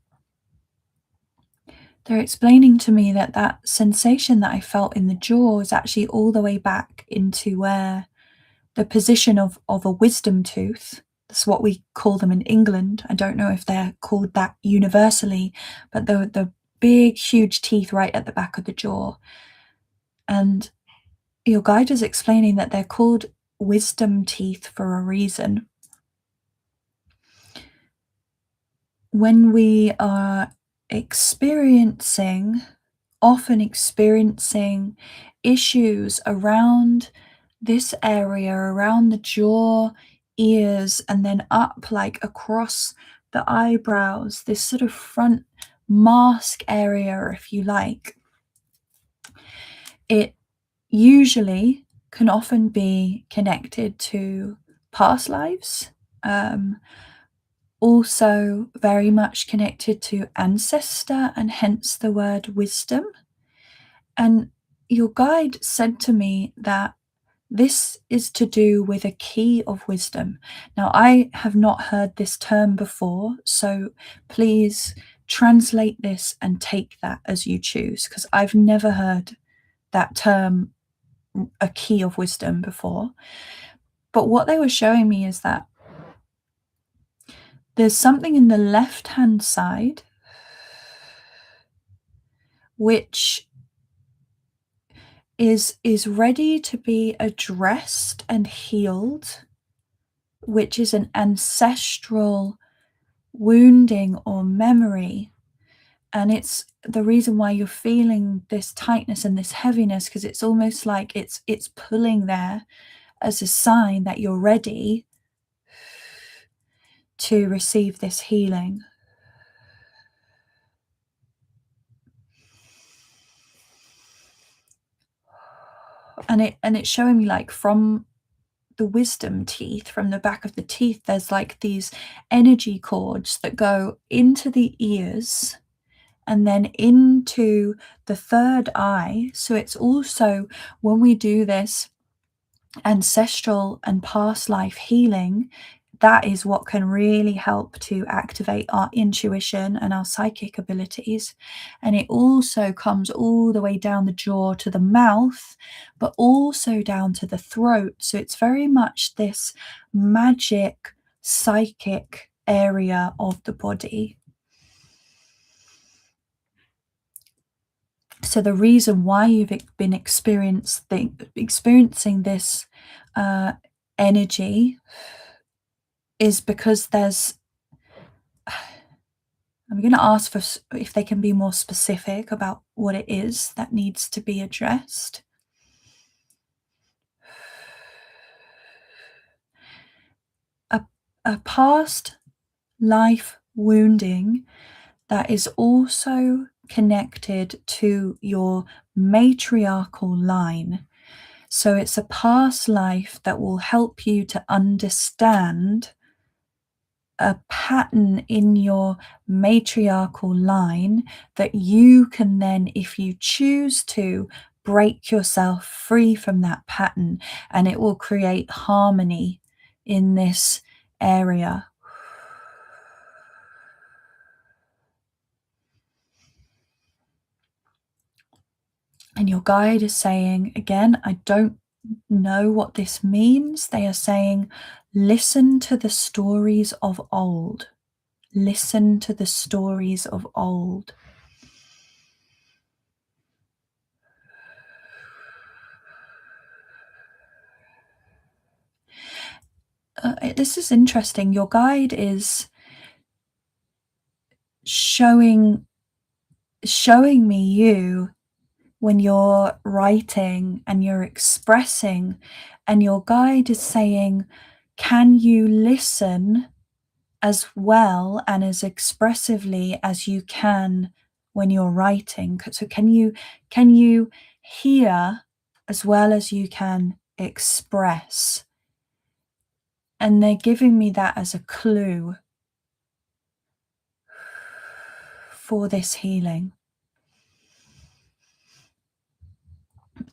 they're explaining to me that sensation that I felt in the jaw is actually all the way back into where the position of a wisdom tooth. That's what we call them in England. I don't know if they're called that universally, but the big, huge teeth right at the back of the jaw. And your guide is explaining that they're called wisdom teeth for a reason. When we are often experiencing issues around this area, around the jaw, ears, and then up like across the eyebrows, this sort of front mask area, if you like, it usually can often be connected to past lives. Also very much connected to ancestor, and hence the word wisdom. And your guide said to me that this is to do with a key of wisdom. Now, I have not heard this term before, so please translate this and take that as you choose, because I've never heard that term, a key of wisdom, before. But what they were showing me is that there's something in the left-hand side which is ready to be addressed and healed, which is an ancestral wounding or memory. And it's the reason why you're feeling this tightness and this heaviness, because it's almost like it's pulling there as a sign that you're ready to receive this healing. And it's showing me like from the wisdom teeth, from the back of the teeth, there's like these energy cords that go into the ears and then into the third eye. So it's also, when we do this ancestral and past life healing, that is what can really help to activate our intuition and our psychic abilities. And it also comes all the way down the jaw to the mouth, but also down to the throat. So it's very much this magic, psychic area of the body. So the reason why you've been experiencing this energy is because there's, I'm I'm going to ask for if they can be more specific about what it is that needs to be addressed. A past life wounding that is also connected to your matriarchal line. So it's a past life that will help you to understand a pattern in your matriarchal line that you can then, if you choose to, break yourself free from that pattern, and it will create harmony in this area. And your guide is saying, again, I don't know what this means. They are saying, listen to the stories of old. Listen to the stories of old. This is interesting. Your guide is showing me you when you're writing and you're expressing, and your guide is saying, can you listen as well and as expressively as you can when you're writing? So can you hear as well as you can express? And they're giving me that as a clue for this healing.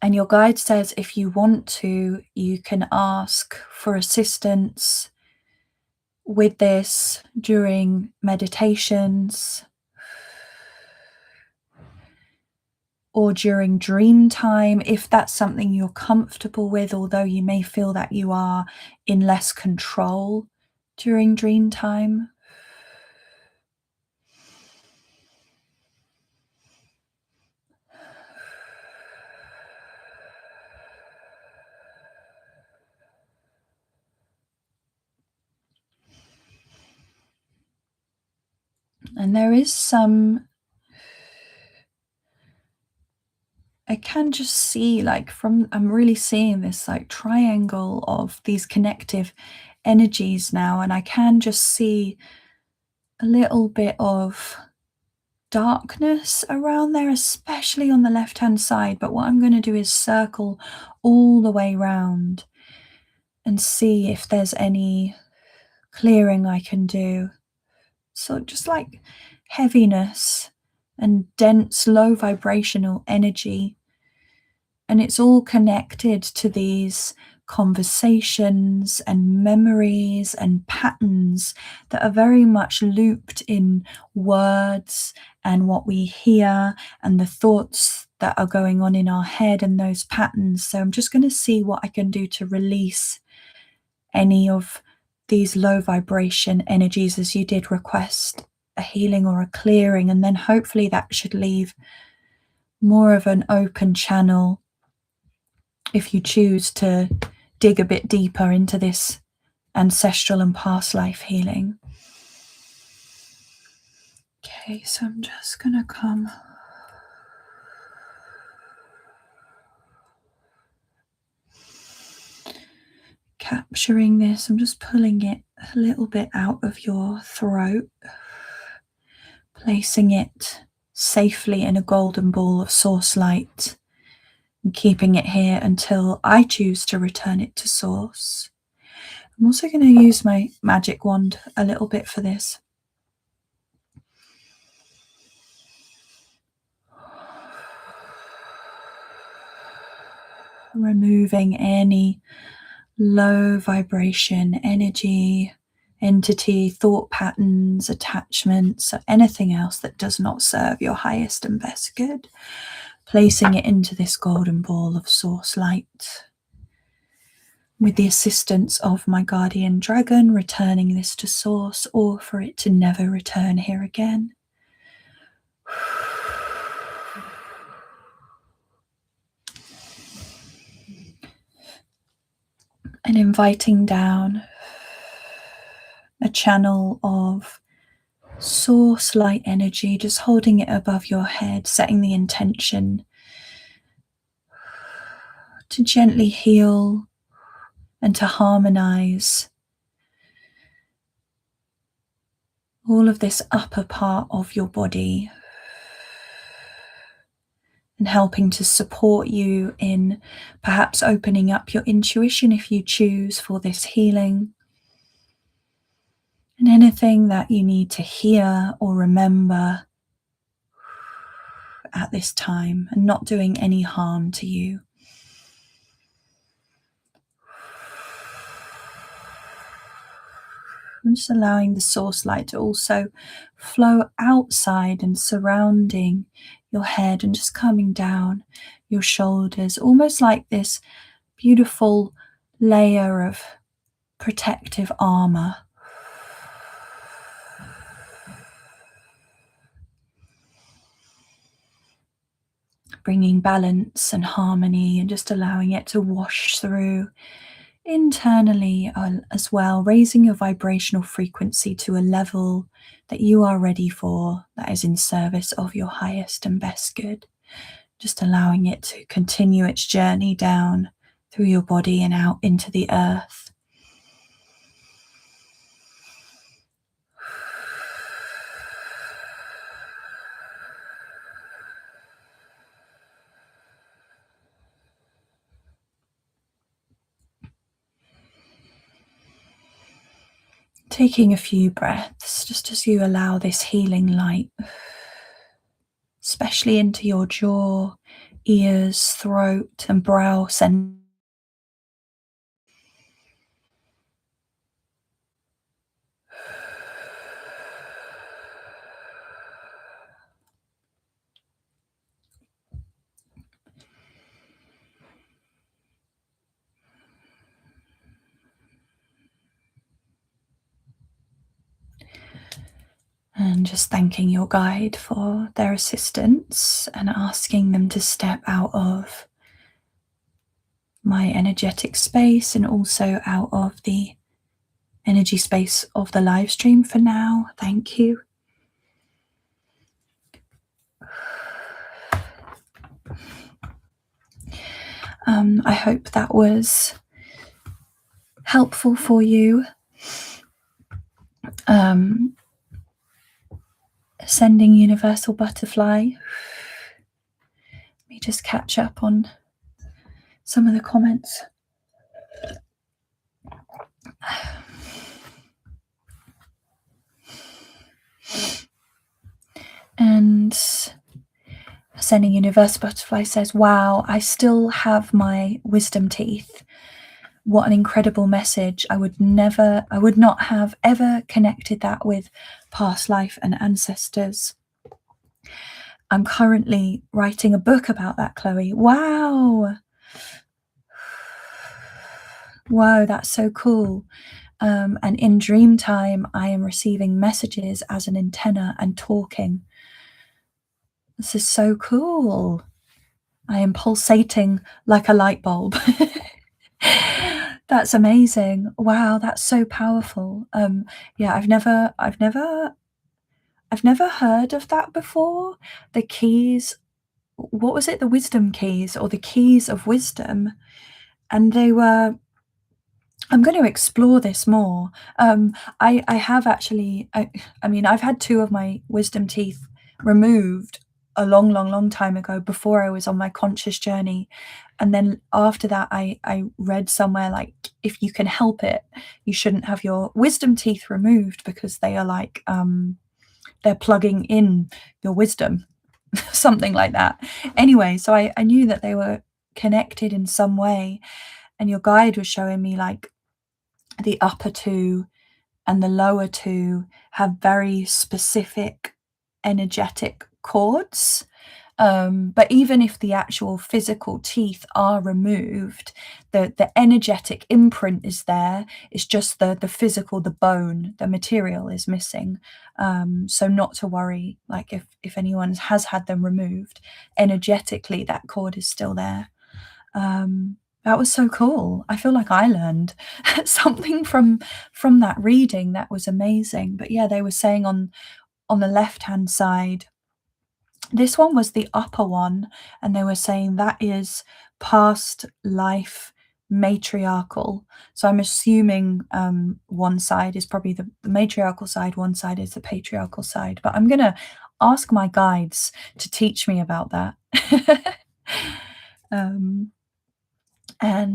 And your guide says, if you want to, you can ask for assistance with this during meditations or during dream time, if that's something you're comfortable with, although you may feel that you are in less control during dream time. And there is some, I can just see, like, I'm really seeing this like triangle of these connective energies now, and I can just see a little bit of darkness around there, especially on the left hand side. But what I'm going to do is circle all the way round and see if there's any clearing I can do. So just like heaviness and dense, low vibrational energy. And it's all connected to these conversations and memories and patterns that are very much looped in words and what we hear and the thoughts that are going on in our head and those patterns. So I'm just going to see what I can do to release any of these low vibration energies, as you did request a healing or a clearing, and then hopefully that should leave more of an open channel if you choose to dig a bit deeper into this ancestral and past life healing. Okay, so I'm just going to come capturing this. I'm just pulling it a little bit out of your throat, placing it safely in a golden ball of source light and keeping it here until I choose to return it to source. I'm also going to use my magic wand a little bit for this. Removing any low vibration energy, entity, thought patterns, attachments, or anything else that does not serve your highest and best good. Placing it into this golden ball of source light. With the assistance of my guardian dragon, returning this to source, or for it to never return here again. And inviting down a channel of source light energy, just holding it above your head, setting the intention to gently heal and to harmonize all of this upper part of your body, and helping to support you in perhaps opening up your intuition if you choose for this healing, and anything that you need to hear or remember at this time, and not doing any harm to you. And just allowing the source light to also flow outside and surrounding your head and just coming down your shoulders, almost like this beautiful layer of protective armor. Bringing balance and harmony and just allowing it to wash through internally as well, raising your vibrational frequency to a level that you are ready for, that is in service of your highest and best good. Just allowing it to continue its journey down through your body and out into the earth. Taking a few breaths just as you allow this healing light, especially into your jaw, ears, throat, and brow center. And just thanking your guide for their assistance and asking them to step out of my energetic space and also out of the energy space of the live stream for now. Thank you. I hope that was helpful for you. Sending universal butterfly. Let me just catch up on some of the comments. And Sending universal butterfly says, wow, I still have my wisdom teeth. What an incredible message. I would not have ever connected that with past life and ancestors. I'm currently writing a book about that, Chloe. Wow. Wow, that's so cool. And in dream time, I am receiving messages as an antenna and talking. This is so cool. I am pulsating like a light bulb. That's amazing. Wow, that's so powerful. Yeah, I've never heard of that before. The keys, what was it? The wisdom keys or the keys of wisdom. And they were, I'm going to explore this more. I have actually, I mean, I've had 2 of my wisdom teeth removed a long time ago before I was on my conscious journey. And then after that, I read somewhere like, if you can help it, you shouldn't have your wisdom teeth removed because they are like, they're plugging in your wisdom, something like that. Anyway, so I knew that they were connected in some way. And your guide was showing me like the upper 2 and the lower 2 have very specific energetic cords. But even if the actual physical teeth are removed, the energetic imprint is there. It's just the physical, the bone, the material is missing. So not to worry, like if anyone has had them removed, energetically that cord is still there. That was so cool. I feel like I learned something from that reading. That was amazing. But yeah, they were saying on on the left-hand side. This one was the upper one, and they were saying that is past life matriarchal. So I'm assuming one side is probably the matriarchal side, one side is the patriarchal side. But I'm going to ask my guides to teach me about that. And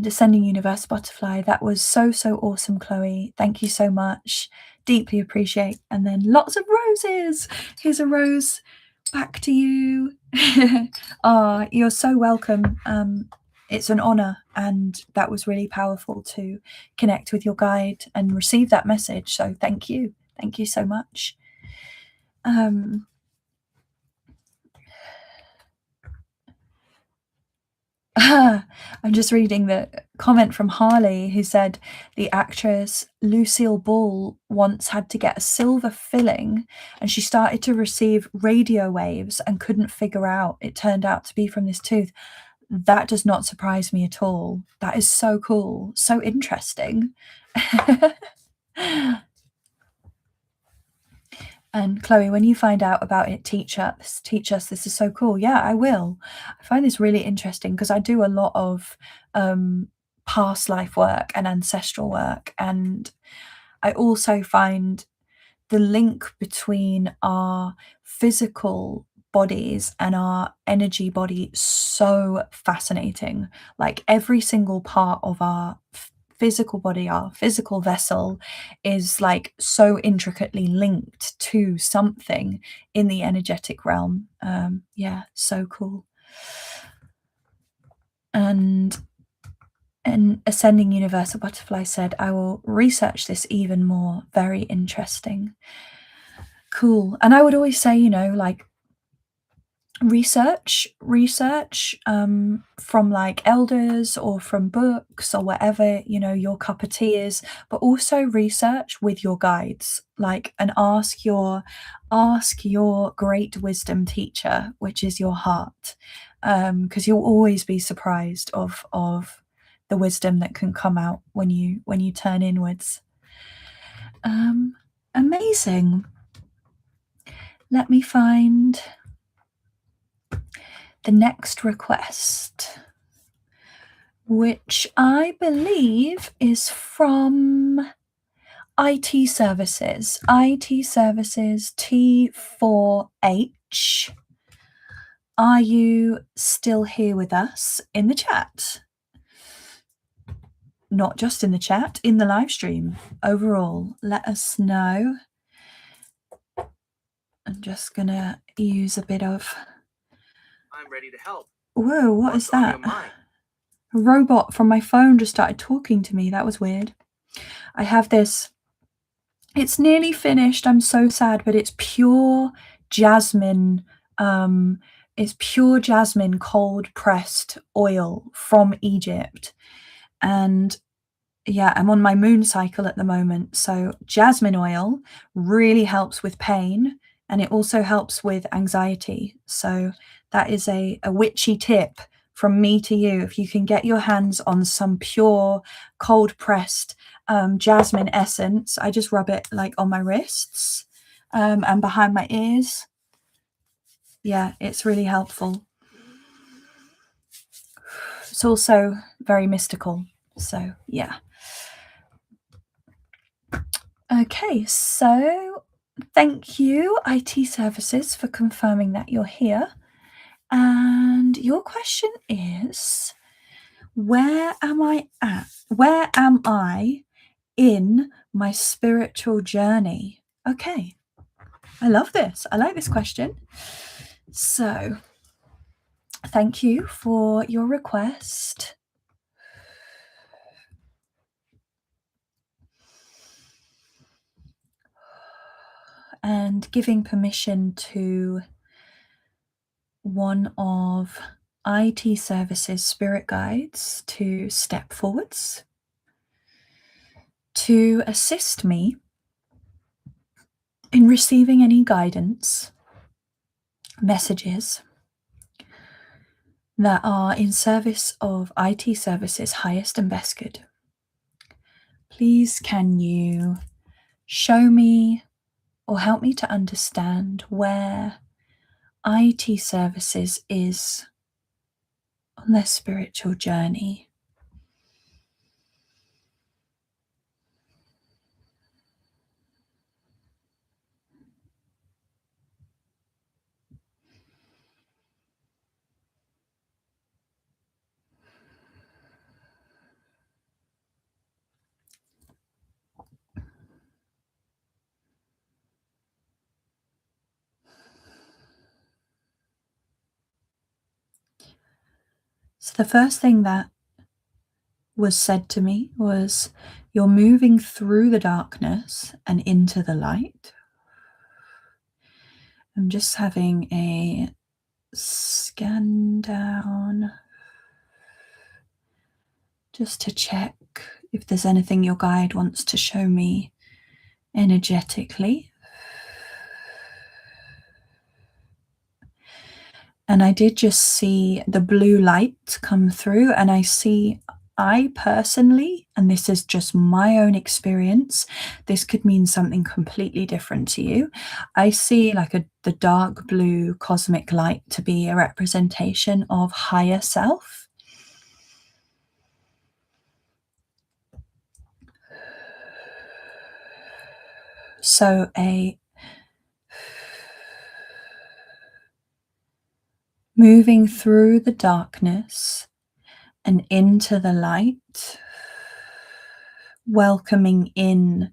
Ascending Universe Butterfly, that was so awesome, Chloe. Thank you so much. Deeply appreciate. And then lots of roses. Here's a rose back to you. Oh, you're so welcome. It's an honor, and that was really powerful to connect with your guide and receive that message. So thank you so much. I'm just reading the comment from Harley, who said the actress Lucille Ball once had to get a silver filling, and she started to receive radio waves and couldn't figure out it turned out to be from this tooth. That does not surprise me at all. That is so cool, so interesting. And Chloe, when you find out about it, teach us. This is so cool. Yeah, I will. I find this really interesting because I do a lot of past life work and ancestral work, and I also find the link between our physical bodies and our energy body so fascinating. Like every single part of our physical body, our physical vessel, is like so intricately linked to something in the energetic realm. Yeah, so cool. And Ascending Universal Butterfly said, I will research this even more. Very interesting. Cool. And I would always say, like, research from like elders or from books or whatever your cup of tea is, but also research with your guides, like, and ask your great wisdom teacher, which is your heart, because you'll always be surprised of the wisdom that can come out when you turn inwards. Amazing. Let me find the next request, which I believe is from IT Services. IT Services T4H. Are you still here with us in the chat? Not just in the chat, in the live stream. Overall, let us know. I'm just going to use a bit of... I'm ready to help. Whoa, what is that? A robot from my phone just started talking to me. That was weird. I have this. It's nearly finished. I'm so sad, but it's pure jasmine. It's pure jasmine cold pressed oil from Egypt. And yeah, I'm on my moon cycle at the moment. So jasmine oil really helps with pain, and it also helps with anxiety. So that is a witchy tip from me to you. If you can get your hands on some pure cold pressed jasmine essence, I just rub it like on my wrists and behind my ears. Yeah, it's really helpful. It's also very mystical. So yeah. Okay, so thank you, IT Services, for confirming that you're here. And your question is, where am I at? Where am I in my spiritual journey? Okay, I love this. I like this question. So thank you for your request. And giving permission to one of IT Services spirit guides to step forwards to assist me in receiving any guidance, messages that are in service of IT Services' highest and best good. Please, can you show me or help me to understand where IT services is on their spiritual journey. So the first thing that was said to me was, you're moving through the darkness and into the light. I'm just having a scan down just to check if there's anything your guide wants to show me energetically. And I did just see the blue light come through, and I personally, and this is just my own experience, this could mean something completely different to you. I see like the dark blue cosmic light to be a representation of higher self. So a moving through the darkness and into the light, welcoming in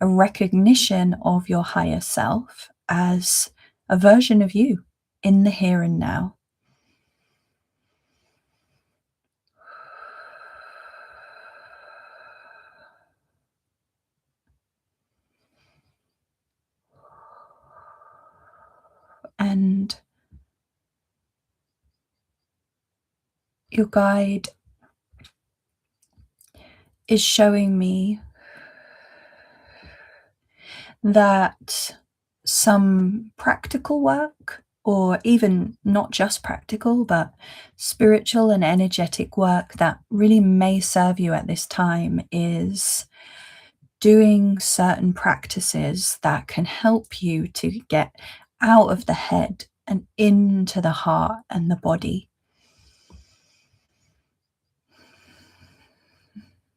a recognition of your higher self as a version of you in the here and now. And your guide is showing me that some practical work, or even not just practical, but spiritual and energetic work that really may serve you at this time, is doing certain practices that can help you to get out of the head and into the heart and the body.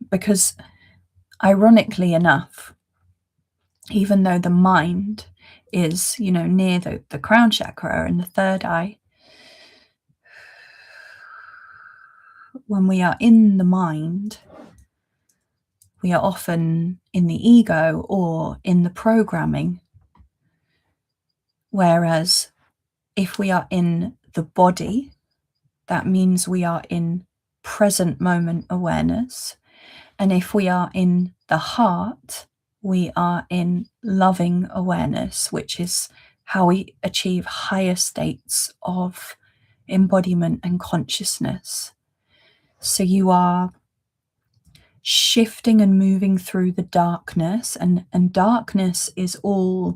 Because ironically enough, even though the mind is, near the crown chakra and the third eye, when we are in the mind, we are often in the ego or in the programming. Whereas if we are in the body, that means we are in present moment awareness. And if we are in the heart, we are in loving awareness, which is how we achieve higher states of embodiment and consciousness. So you are shifting and moving through the darkness, and darkness is a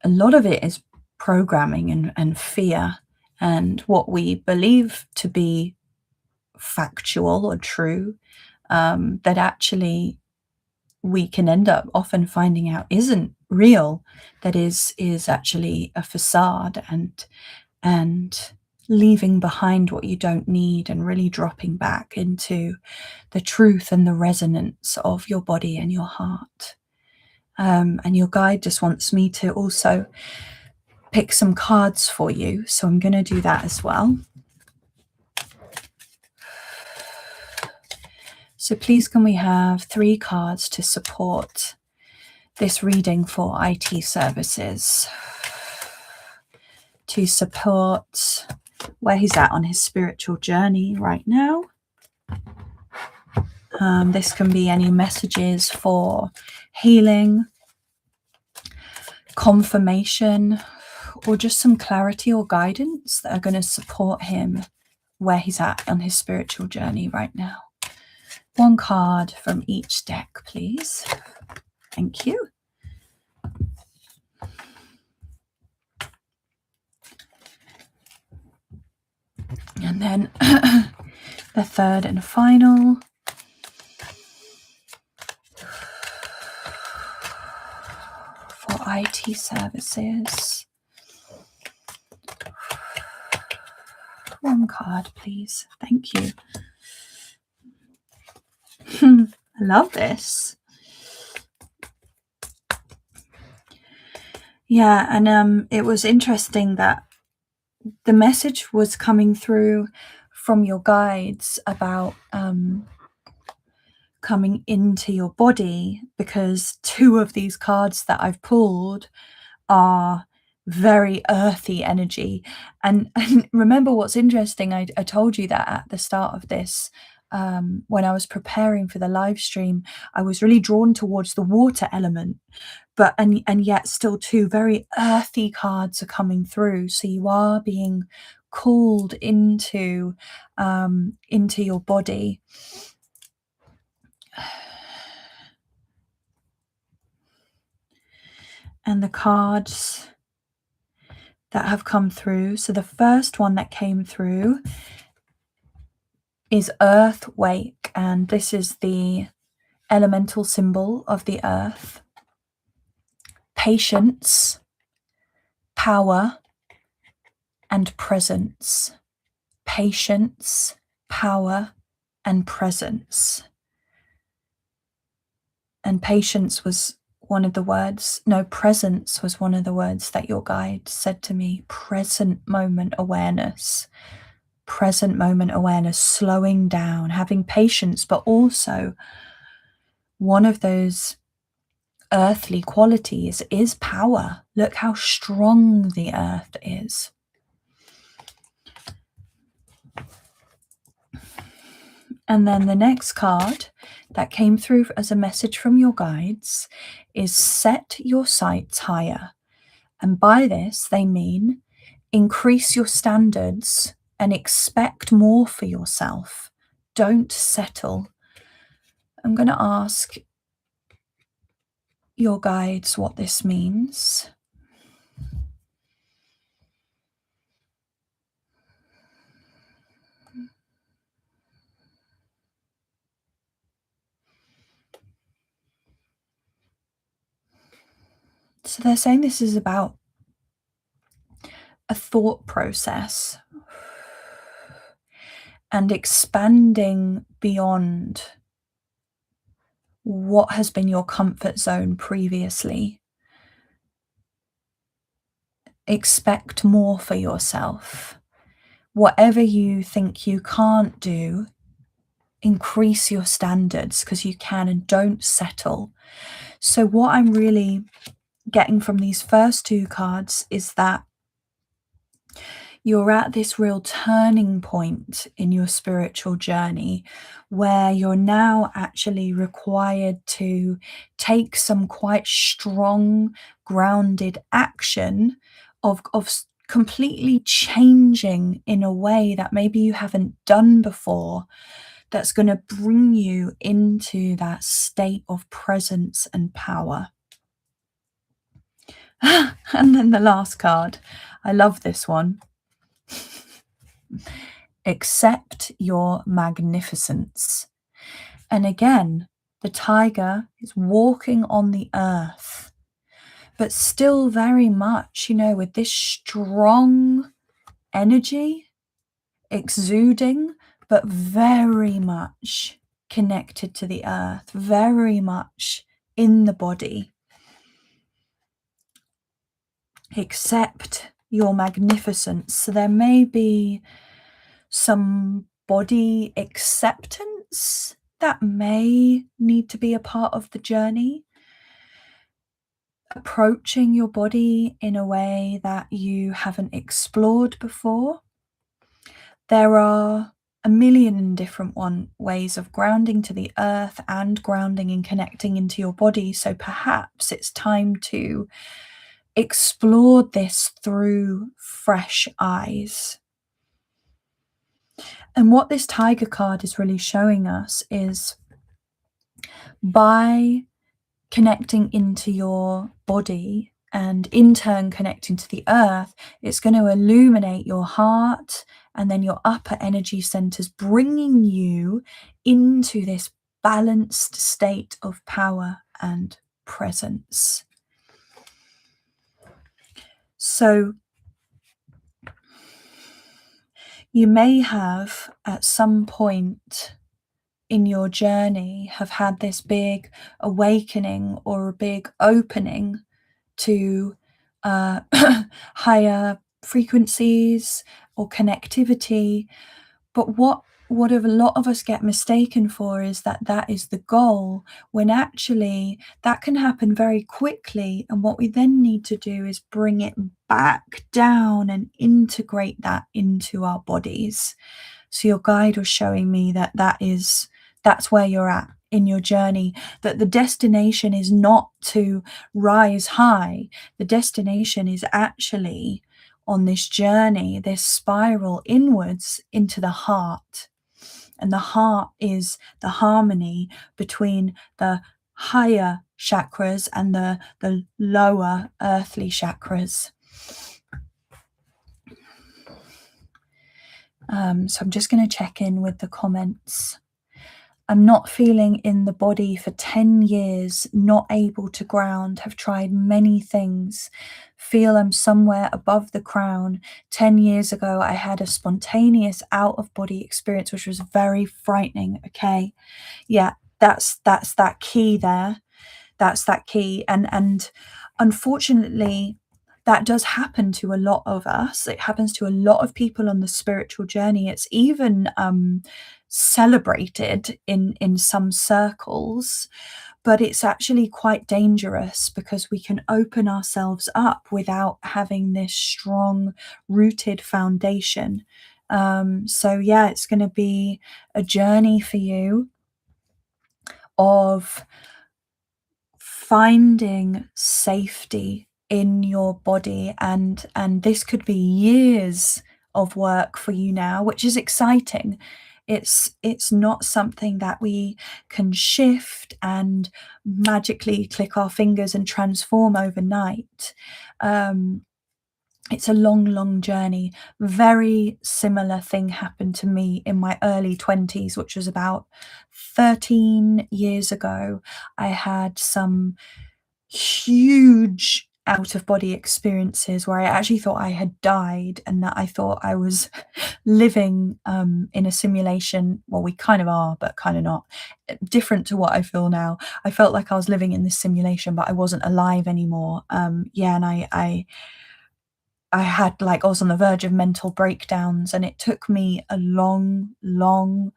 lot of it is programming and fear, and what we believe to be factual or true, that actually we can end up often finding out isn't real, that is actually a facade, and leaving behind what you don't need and really dropping back into the truth and the resonance of your body and your heart. And your guide just wants me to also pick some cards for you, so I'm going to do that as well. So please, can we have 3 cards to support this reading for IT services, to support where he's at on his spiritual journey right now. This can be any messages for healing, confirmation, or just some clarity or guidance that are going to support him where he's at on his spiritual journey right now. 1 card from each deck, please. Thank you. And then the third and final. For IT services. One card, please. Thank you. I love this. Yeah, and it was interesting that the message was coming through from your guides about coming into your body, because two of these cards that I've pulled are very earthy energy. And remember what's interesting, I told you that at the start of this, when I was preparing for the live stream, I was really drawn towards the water element, but and yet still two very earthy cards are coming through. So you are being called into your body. And the cards that have come through. So the first one that came through is Earth Wake, and this is the elemental symbol of the earth. Patience, power, and presence. Patience, power, and presence. And patience was one of the words, no, presence was one of the words that your guide said to me. Present moment awareness. Present moment awareness, slowing down, having patience, but also one of those earthly qualities is power. Look how strong the earth is. And then the next card that came through as a message from your guides is set your sights higher. And by this, they mean increase your standards and expect more for yourself. Don't settle. I'm going to ask your guides what this means. So they're saying this is about a thought process and expanding beyond what has been your comfort zone previously. Expect more for yourself. Whatever you think you can't do, increase your standards because you can, and don't settle. So what I'm really getting from these first two cards is that you're at this real turning point in your spiritual journey where you're now actually required to take some quite strong, grounded action of completely changing in a way that maybe you haven't done before, that's going to bring you into that state of presence and power. And then the last card, I love this one. Accept your magnificence. And again, the tiger is walking on the earth, but still very much, with this strong energy exuding, but very much connected to the earth, very much in the body. Accept your magnificence. So there may be some body acceptance that may need to be a part of the journey. Approaching your body in a way that you haven't explored before. There are a million different ways of grounding to the earth and grounding and connecting into your body. So perhaps it's time to explore this through fresh eyes. And what this tiger card is really showing us is by connecting into your body and in turn connecting to the earth, it's going to illuminate your heart and then your upper energy centers, bringing you into this balanced state of power and presence. So you may have at some point in your journey have had this big awakening or a big opening to higher frequencies or connectivity. But what a lot of us get mistaken for is that that is the goal, when actually that can happen very quickly. And what we then need to do is bring it back down and integrate that into our bodies. So your guide was showing me that that's where you're at in your journey, that the destination is not to rise high. The destination is actually on this journey, this spiral inwards into the heart. And the heart is the harmony between the higher chakras and the lower earthly chakras. So I'm just going to check in with the comments. I'm not feeling in the body for 10 years, not able to ground, have tried many things, feel I'm somewhere above the crown. 10 years ago, I had a spontaneous out-of-body experience, which was very frightening. Okay. Yeah, that's that key there. That's that key. And unfortunately, that does happen to a lot of us. It happens to a lot of people on the spiritual journey. It's even celebrated in some circles, but it's actually quite dangerous because we can open ourselves up without having this strong rooted foundation. So yeah, it's going to be a journey for you of finding safety in your body, and this could be years of work for you now, which is exciting. It's not something that we can shift and magically click our fingers and transform overnight. It's a long journey. Very similar thing happened to me in my early 20s, which was about 13 years ago. I had some huge out-of-body experiences where I actually thought I had died and that I thought I was living in a simulation. Well, we kind of are, but kind of not. Different to what I feel now. I felt like I was living in this simulation, but I wasn't alive anymore. And I had, like, I was on the verge of mental breakdowns, and it took me a long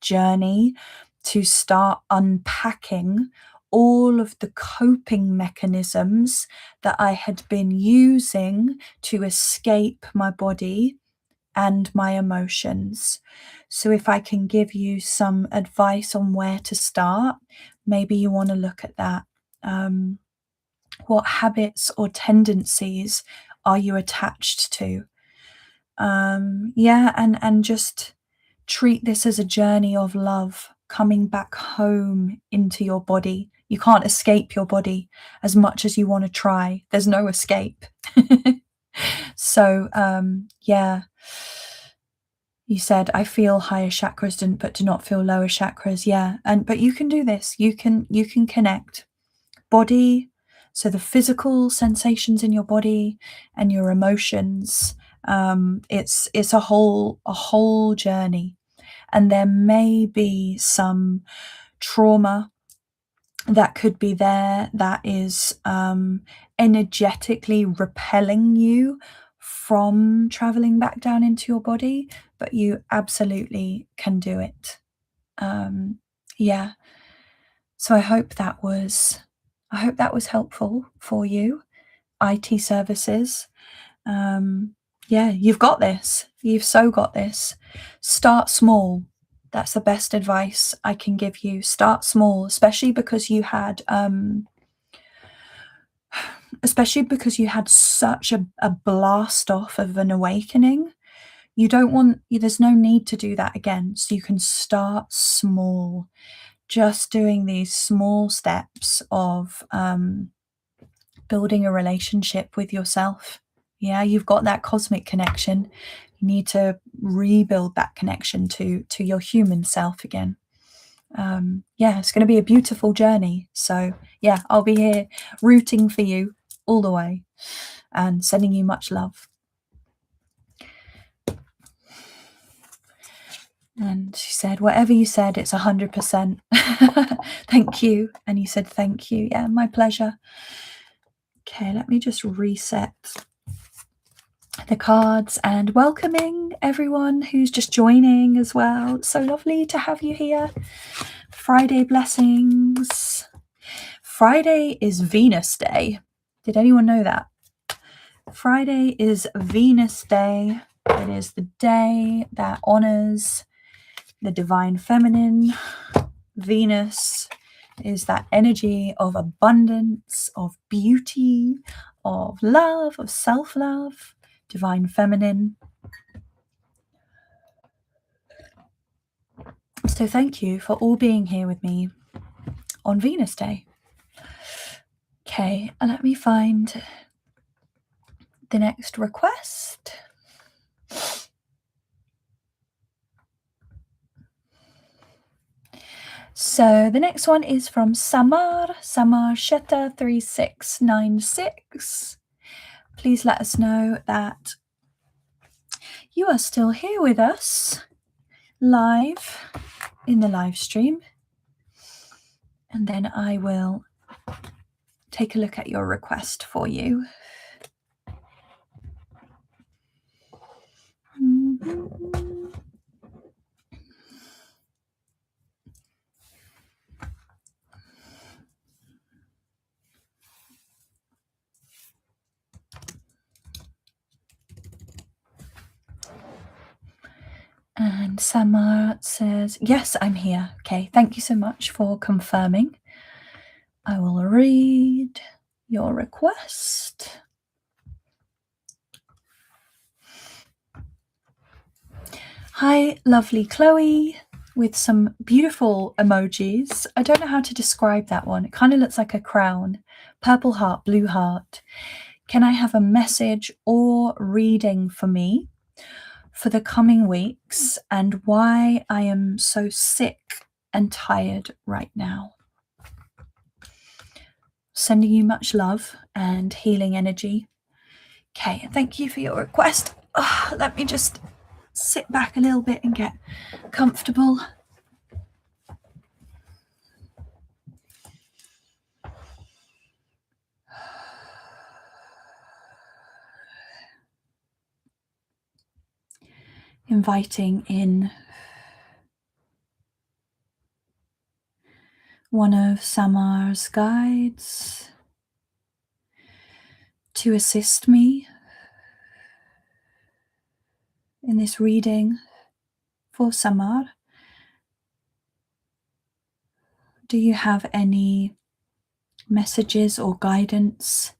journey to start unpacking all of the coping mechanisms that I had been using to escape my body and my emotions. So if I can give you some advice on where to start, maybe you want to look at that. What habits or tendencies are you attached to? And just treat this as a journey of love, coming back home into your body. You can't escape your body as much as you want to try. There's no escape. So you said I feel higher chakras but do not feel lower chakras. But you can do this. You can connect body, so the physical sensations in your body and your emotions. It's a whole journey, and there may be some trauma that could be there that is energetically repelling you from traveling back down into your body, but you absolutely can do it. So I hope that was helpful for you. IT services. You've got this. You've so got this. Start small. That's the best advice I can give you. Start small, especially because you had such a blast off of an awakening. There's no need to do that again. So you can start small, just doing these small steps of building a relationship with yourself. Yeah, you've got that cosmic connection. You need to rebuild that connection to your human self again. It's going to be a beautiful journey. So yeah, I'll be here rooting for you all the way. and sending you much love. And she said, whatever you said, it's 100%. Thank you. And you said, thank you. Yeah, my pleasure. Okay, let me just reset the cards and welcoming everyone who's just joining as well. It's so lovely to have you here. Friday blessings. Friday is Venus Day. Did anyone know that? Friday is Venus Day. It is the day that honors the divine feminine. Venus is that energy of abundance, of beauty, of love, of self-love, divine feminine. So thank you for all being here with me on Venus Day. Okay, let me find the next request. So the next one is from Samar Sheta 3696. Please let us know that you are still here with us live in the live stream, and then I will take a look at your request for you. And Samar says, yes, I'm here. Okay, thank you so much for confirming. I will read your request. Hi, lovely Chloe, with some beautiful emojis. I don't know how to describe that one. It kind of looks like a crown. Purple heart, blue heart. Can I have a message or reading for me for the coming weeks and why I am so sick and tired right now? Sending you much love and healing energy. Okay, thank you for your request. Let me just sit back a little bit and get comfortable. Inviting in one of Samar's guides to assist me in this reading for Samar. Do you have any messages or guidance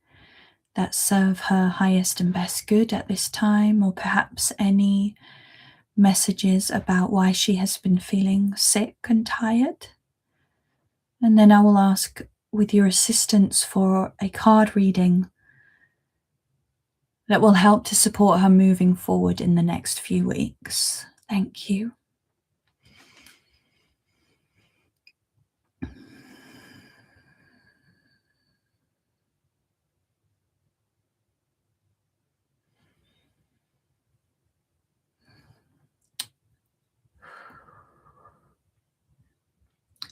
that serve her highest and best good at this time, or perhaps any messages about why she has been feeling sick and tired? And then I will ask, with your assistance, for a card reading that will help to support her moving forward in the next few weeks. Thank you.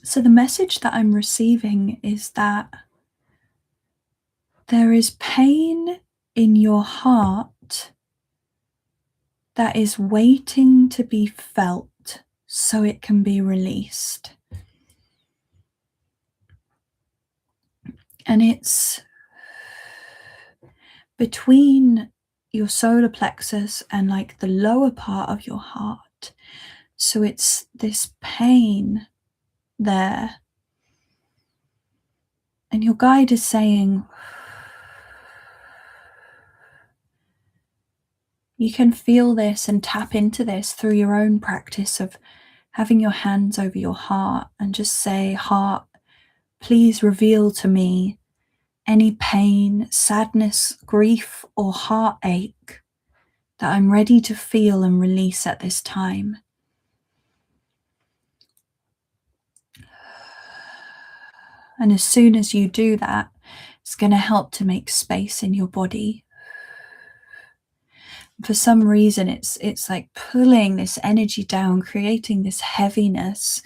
So the message that I'm receiving is that there is pain in your heart that is waiting to be felt so it can be released. And it's between your solar plexus and like the lower part of your heart. So it's this pain there. And your guide is saying, you can feel this and tap into this through your own practice of having your hands over your heart and just say, heart, please reveal to me any pain, sadness, grief, or heartache that I'm ready to feel and release at this time. And as soon as you do that, it's going to help to make space in your body. for some reason it's like pulling this energy down, creating this heaviness,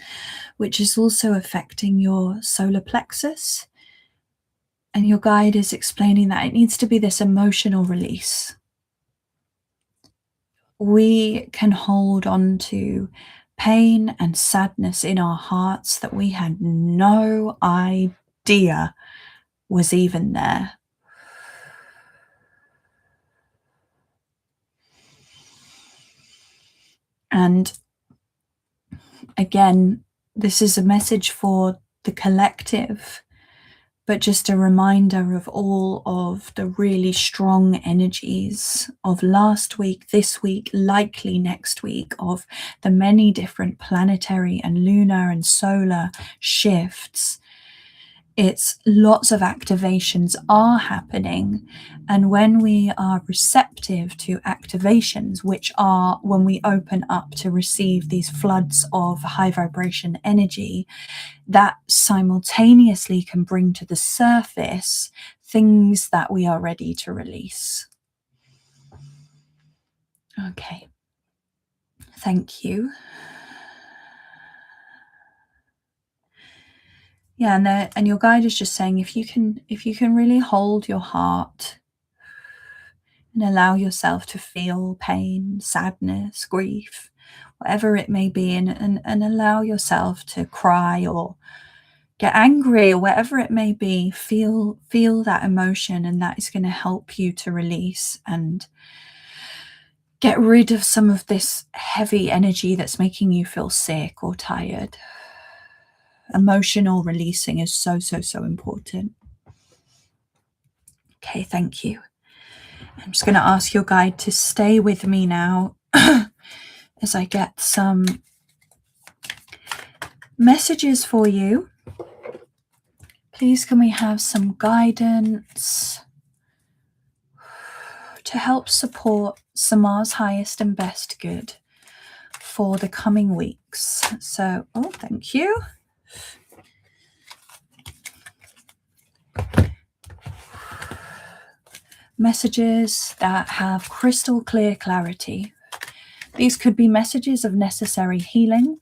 which is also affecting your solar plexus. And your guide is explaining that it needs to be this emotional release. We can hold on to pain and sadness in our hearts that we had no idea was even there. And again, this is a message for the collective, but just a reminder of all of the really strong energies of last week, this week, likely next week, of the many different planetary and lunar and solar shifts. It's lots of activations are happening. And when we are receptive to activations, which are when we open up to receive these floods of high vibration energy, that simultaneously can bring to the surface things that we are ready to release. Okay. Thank you. Yeah, and your guide is just saying if you can really hold your heart and allow yourself to feel pain, sadness, grief, whatever it may be, and allow yourself to cry or get angry or whatever it may be, feel that emotion, and that is going to help you to release and get rid of some of this heavy energy that's making you feel sick or tired. Emotional releasing is so important. Okay, thank you. I'm just going to ask your guide to stay with me now as I get some messages for you. Please, can we have some guidance to help support Samar's highest and best good for the coming weeks? So, thank you. Messages that have crystal clear clarity. These could be messages of necessary healing.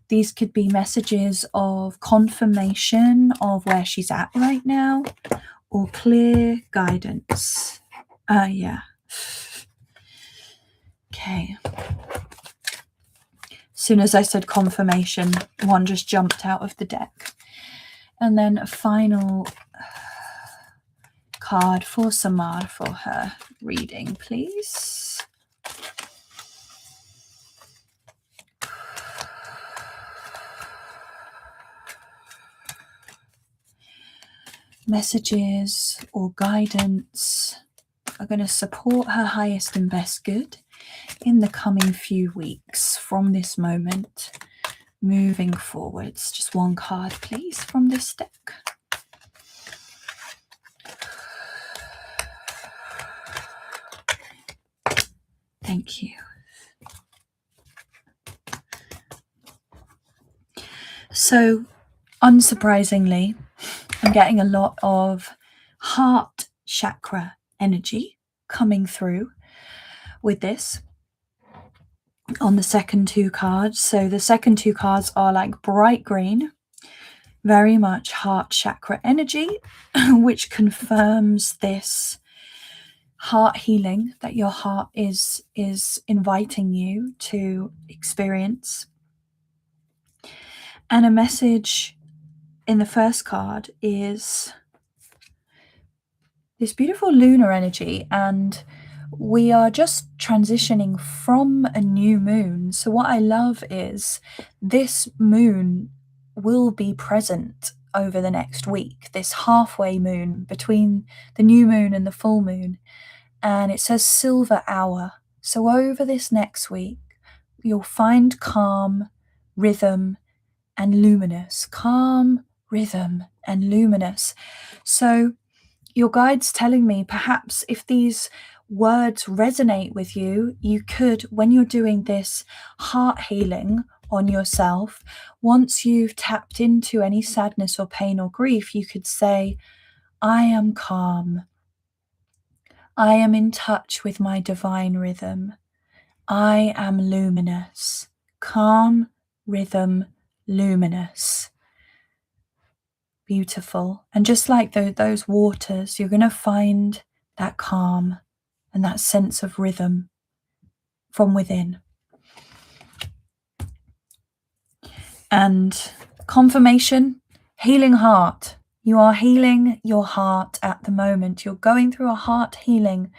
These could be messages of confirmation of where she's at right now, or clear guidance. Yeah. Okay. As soon as I said confirmation, one just jumped out of the deck. And then a final card for Samar for her reading, please. Messages or guidance are going to support her highest and best good in the coming few weeks from this moment moving forwards. Just one card, please, from this deck. Thank you. So, unsurprisingly, I'm getting a lot of heart chakra energy coming through with this on the second two cards. So the second two cards are like bright green, very much heart chakra energy, which confirms this heart healing that your heart is inviting you to experience. And a message in the first card is this beautiful lunar energy, and we are just transitioning from a new moon. So what I love is this moon will be present over the next week, this halfway moon between the new moon and the full moon. And it says silver hour. So over this next week, you'll find calm, rhythm, and luminous. Calm, rhythm, and luminous. So your guide's telling me perhaps if these words resonate with you, you could, when you're doing this heart healing on yourself, once you've tapped into any sadness or pain or grief, you could say, I am calm. I am in touch with my divine rhythm. I am luminous, calm, rhythm, luminous. Beautiful. And just like those waters, you're going to find that calm and that sense of rhythm from within. And confirmation, healing heart. You are healing your heart at the moment. You're going through a heart healing.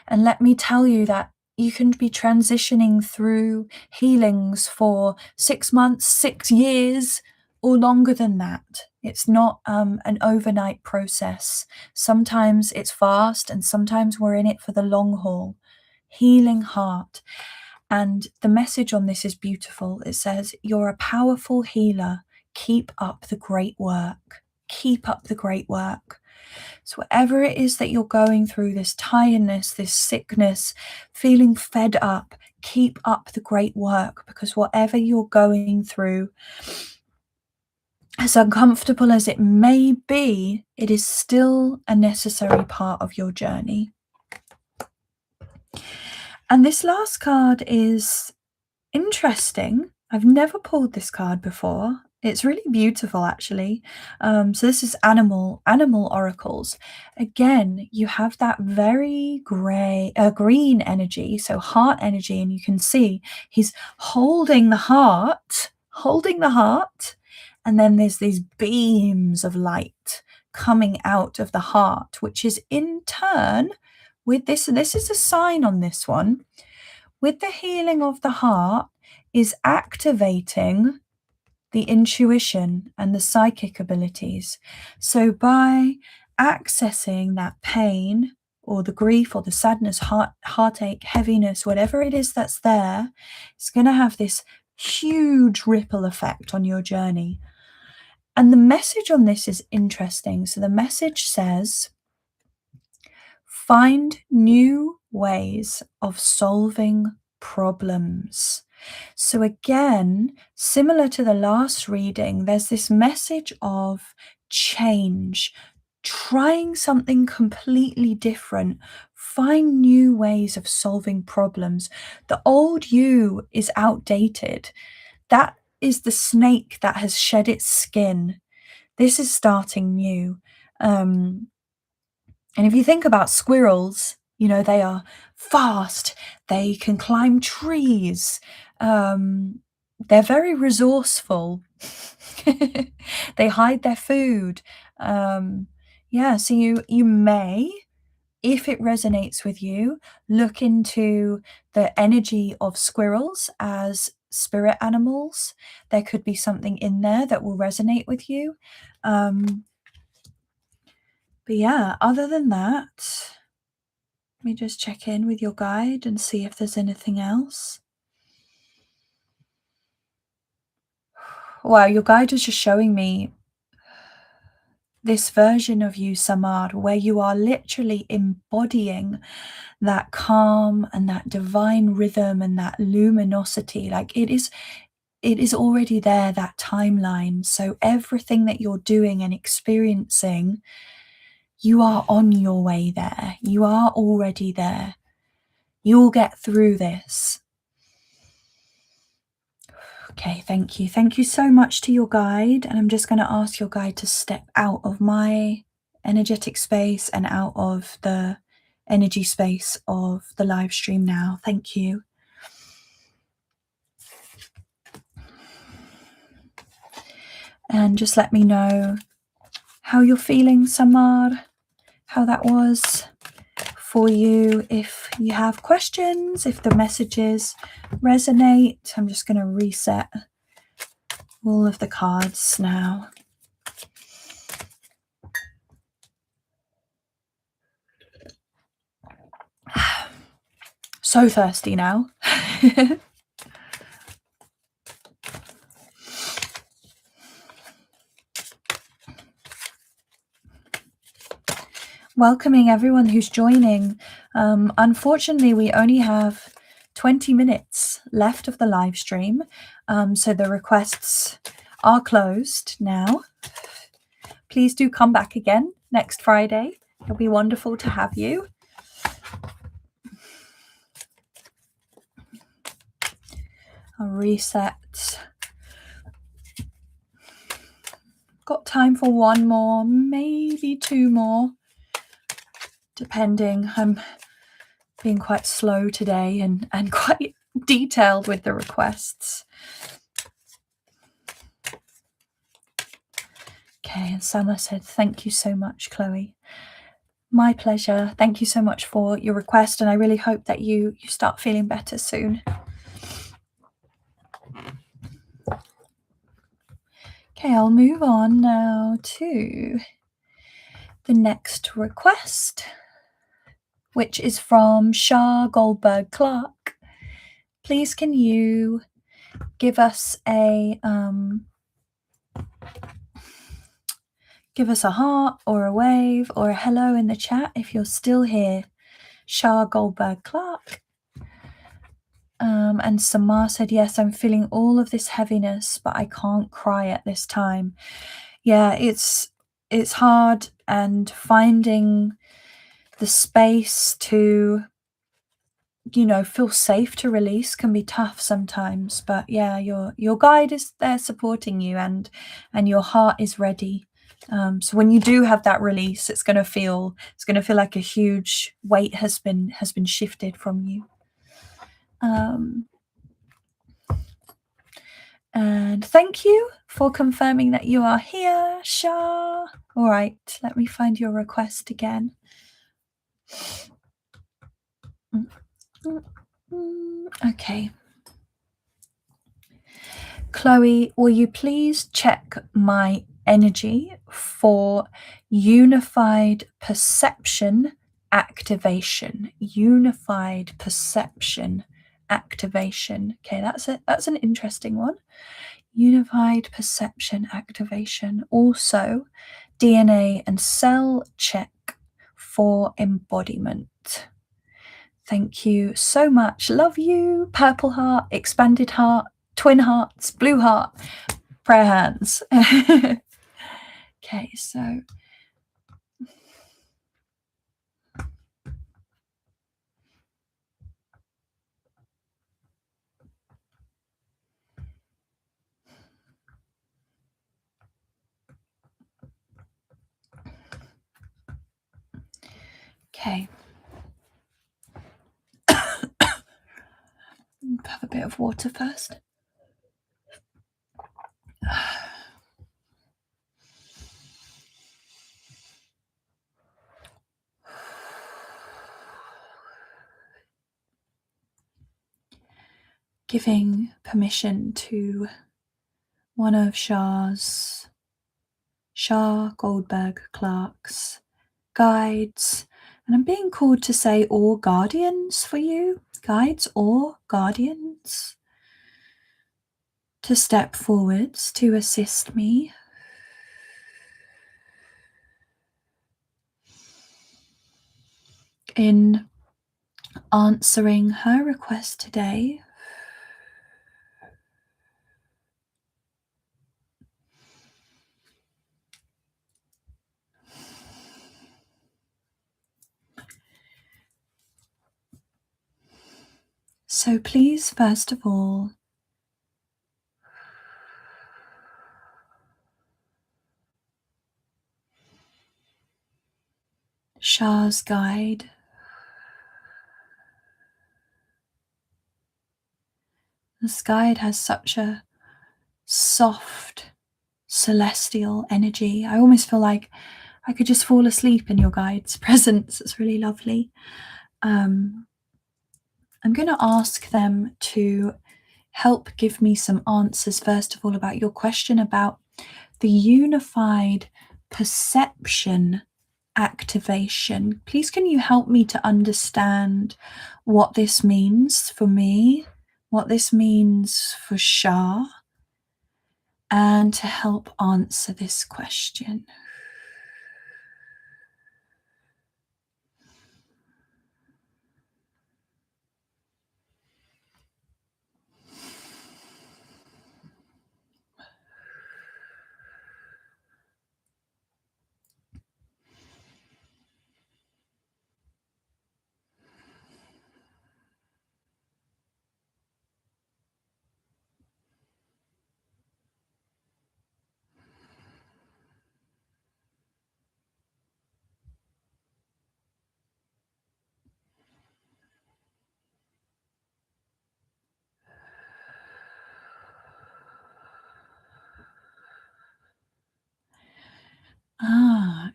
And let me tell you that you can be transitioning through healings for 6 months, 6 years, or longer than that. It's not an overnight process. Sometimes it's fast, and sometimes we're in it for the long haul. Healing heart. And the message on this is beautiful. It says, you're a powerful healer. Keep up the great work. Keep up the great work. So whatever it is that you're going through, this tiredness, this sickness, feeling fed up, keep up the great work, because whatever you're going through, as uncomfortable as it may be, it is still a necessary part of your journey. And this last card is interesting. I've never pulled this card before. It's really beautiful, actually. So this is animal oracles. Again, you have that very green energy, so heart energy, and you can see he's holding the heart, and then there's these beams of light coming out of the heart, which is in turn with this. And this is a sign on this one. With the healing of the heart is activating the intuition and the psychic abilities. So by accessing that pain or the grief or the sadness, heartache, heaviness, whatever it is that's there, it's going to have this huge ripple effect on your journey. And the message on this is interesting. So the message says, find new ways of solving problems. So again, similar to the last reading, there's this message of change, trying something completely different, find new ways of solving problems. The old you is outdated. That is the snake that has shed its skin. This is starting new. And if you think about squirrels, you know, they are fast, they can climb trees, they're very resourceful, they hide their food. So you may, if it resonates with you, look into the energy of squirrels as spirit animals. There could be something in there that will resonate with you. But yeah, other than that, let me just check in with your guide and see if there's anything else. Wow, your guide is just showing me this version of you, Samar, where you are literally embodying that calm and that divine rhythm and that luminosity. Like it is already there, that timeline. So everything that you're doing and experiencing, you are on your way there. You are already there. You'll get through this. Okay, thank you. Thank you so much to your guide. And I'm just going to ask your guide to step out of my energetic space and out of the energy space of the live stream now. Thank you. And just let me know how you're feeling, Samar, how that was for you. If you have questions, if the messages resonate, I'm just going to reset all of the cards now. So thirsty now. Welcoming everyone who's joining. Unfortunately, we only have 20 minutes left of the live stream, so the requests are closed now. Please do come back again next Friday. It'll be wonderful to have you. I'll reset. Got time for one more, maybe two more, depending. I'm being quite slow today and quite detailed with the requests. Okay, and Sama said, thank you so much, Chloe. My pleasure. Thank you so much for your request, and I really hope that you start feeling better soon. Okay, I'll move on now to the next request, which is from Shah Goldberg Clark. Please can you give us a heart or a wave or a hello in the chat if you're still here. Shah Goldberg Clark. And Samar said, yes, I'm feeling all of this heaviness, but I can't cry at this time. Yeah, it's hard, and finding the space to, feel safe to release can be tough sometimes. But yeah, your guide is there supporting you, and your heart is ready. So when you do have that release, it's going to feel like a huge weight has been shifted from you. And thank you for confirming that you are here, Shah. All right, let me find your request again. Okay. Chloe, will you please check my energy for unified perception activation? Unified perception activation. Okay, that's an interesting one. Unified perception activation. Also, DNA and cell check for embodiment. Thank you so much. Love you. Purple heart, expanded heart, twin hearts, blue heart, prayer hands. Okay, so okay. Have a bit of water first. Giving permission to one of Shah Goldberg Clark's guides, and I'm being called to say or guardians for you, guides or guardians, to step forwards to assist me. In answering her request today. So please, first of all, Shah's guide, this guide has such a soft, celestial energy. I almost feel like I could just fall asleep in your guide's presence. It's really lovely. I'm going to ask them to help give me some answers, first of all, about your question about the unified perception activation. Please, can you help me to understand what this means for me, what this means for Shah, and to help answer this question?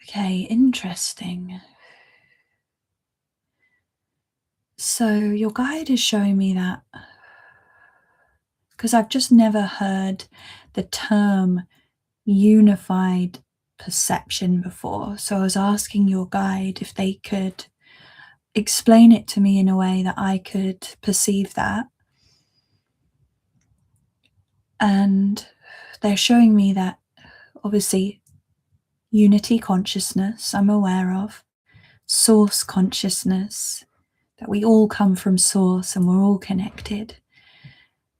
Okay, interesting. So your guide is showing me that, because I've just never heard the term unified perception before. So I was asking your guide if they could explain it to me in a way that I could perceive that. And they're showing me that, obviously, unity consciousness I'm aware of, source consciousness, that we all come from source and we're all connected.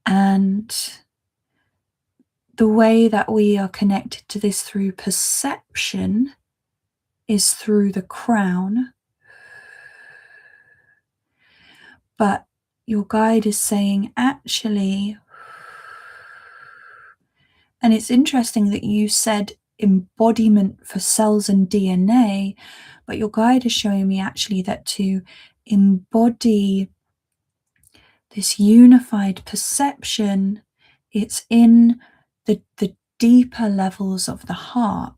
And the way that we are connected to this through perception is through the crown. But your guide is saying, actually, and it's interesting that you said embodiment for cells and DNA, but your guide is showing me actually that to embody this unified perception, it's in the deeper levels of the heart.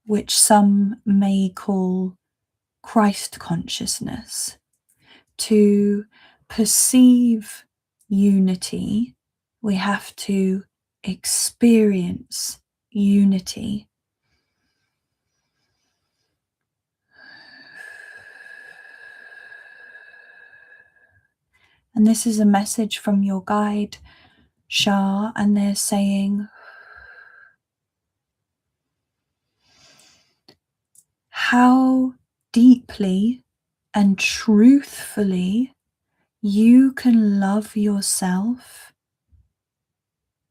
Which some may call Christ consciousness. To perceive unity, we have to experience unity. And this is a message from your guide, Shah, and they're saying, how deeply and truthfully you can love yourself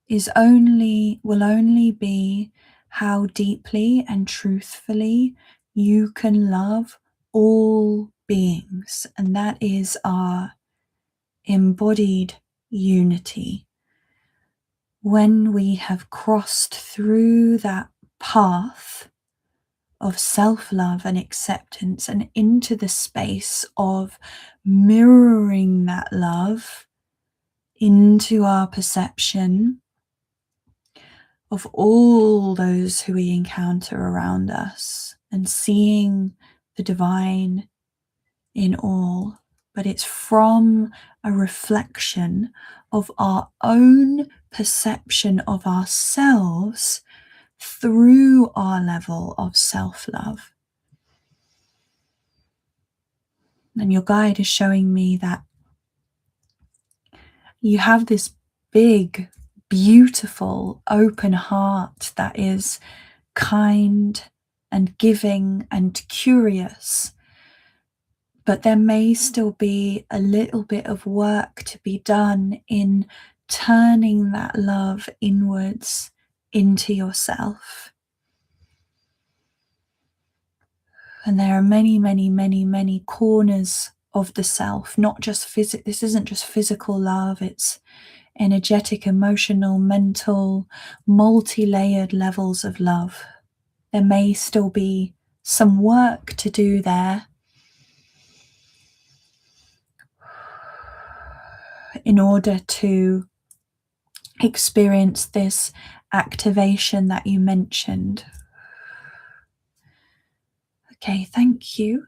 will only be how deeply and truthfully you can love all beings. And that is our embodied unity. When we have crossed through that path of self-love and acceptance and into the space of mirroring that love into our perception of all those who we encounter around us and seeing the divine in all, but it's from a reflection of our own perception of ourselves through our level of self-love. And your guide is showing me that you have this big, beautiful, open heart that is kind and giving and curious. But there may still be a little bit of work to be done in turning that love inwards into yourself. And there are many, many, many, many corners of the self, not just physical. This isn't just physical love, it's energetic, emotional, mental, multi-layered levels of love. There may still be some work to do there in order to experience this activation that you mentioned. Okay, thank you.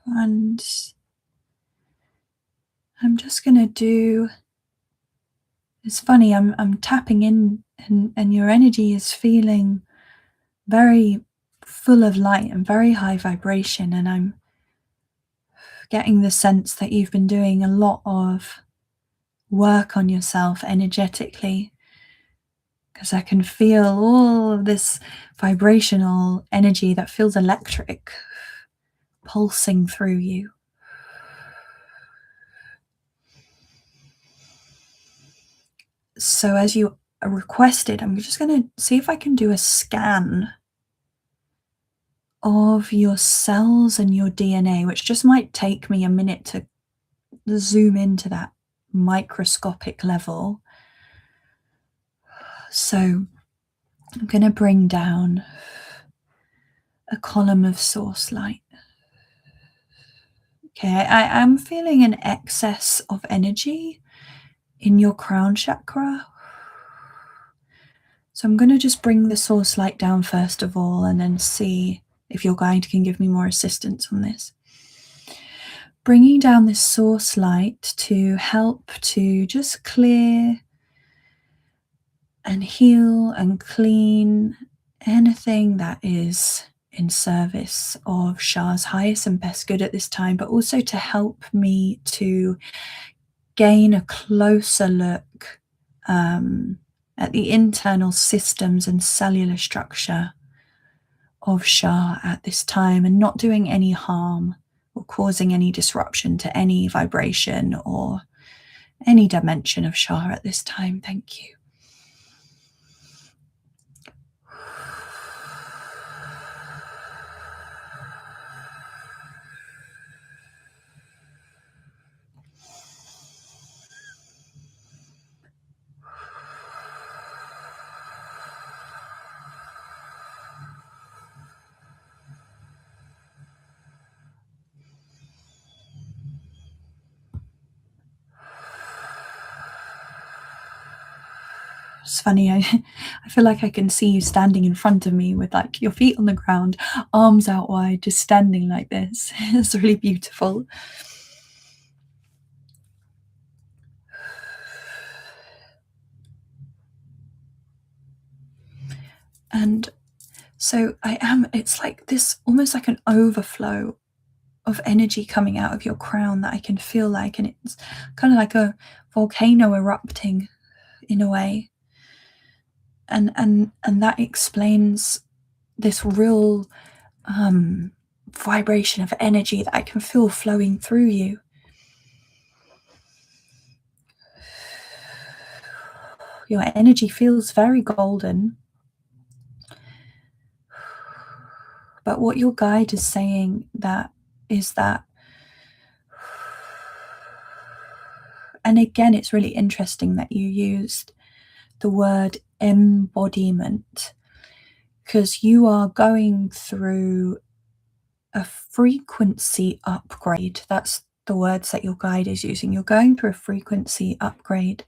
And I'm just going to do, it's funny, I'm tapping in and your energy is feeling very full of light and very high vibration, and I'm getting the sense that you've been doing a lot of work on yourself energetically, because I can feel all of this vibrational energy that feels electric pulsing through you. So as you requested, I'm just going to see if I can do a scan of your cells and your DNA, which just might take me a minute to zoom into that microscopic level. So I'm going to bring down a column of source light. Okay, I am feeling an excess of energy in your crown chakra. So I'm going to just bring the source light down first of all, and then see if your guide can give me more assistance on this. Bringing down this source light to help to just clear and heal and clean anything that is in service of Shah's highest and best good at this time, but also to help me to gain a closer look at the internal systems and cellular structure of Shah at this time, and not doing any harm or causing any disruption to any vibration or any dimension of Shah at this time. Thank you. It's funny, I feel like I can see you standing in front of me with like your feet on the ground, arms out wide, just standing like this. It's really beautiful. And so it's like this, almost like an overflow of energy coming out of your crown that I can feel like, and it's kind of like a volcano erupting in a way. And that explains this real vibration of energy that I can feel flowing through you. Your energy feels very golden. But what your guide is saying is that, and again, it's really interesting that you used the word embodiment, because you are going through a frequency upgrade. That's the words that your guide is using. You're going through a frequency upgrade.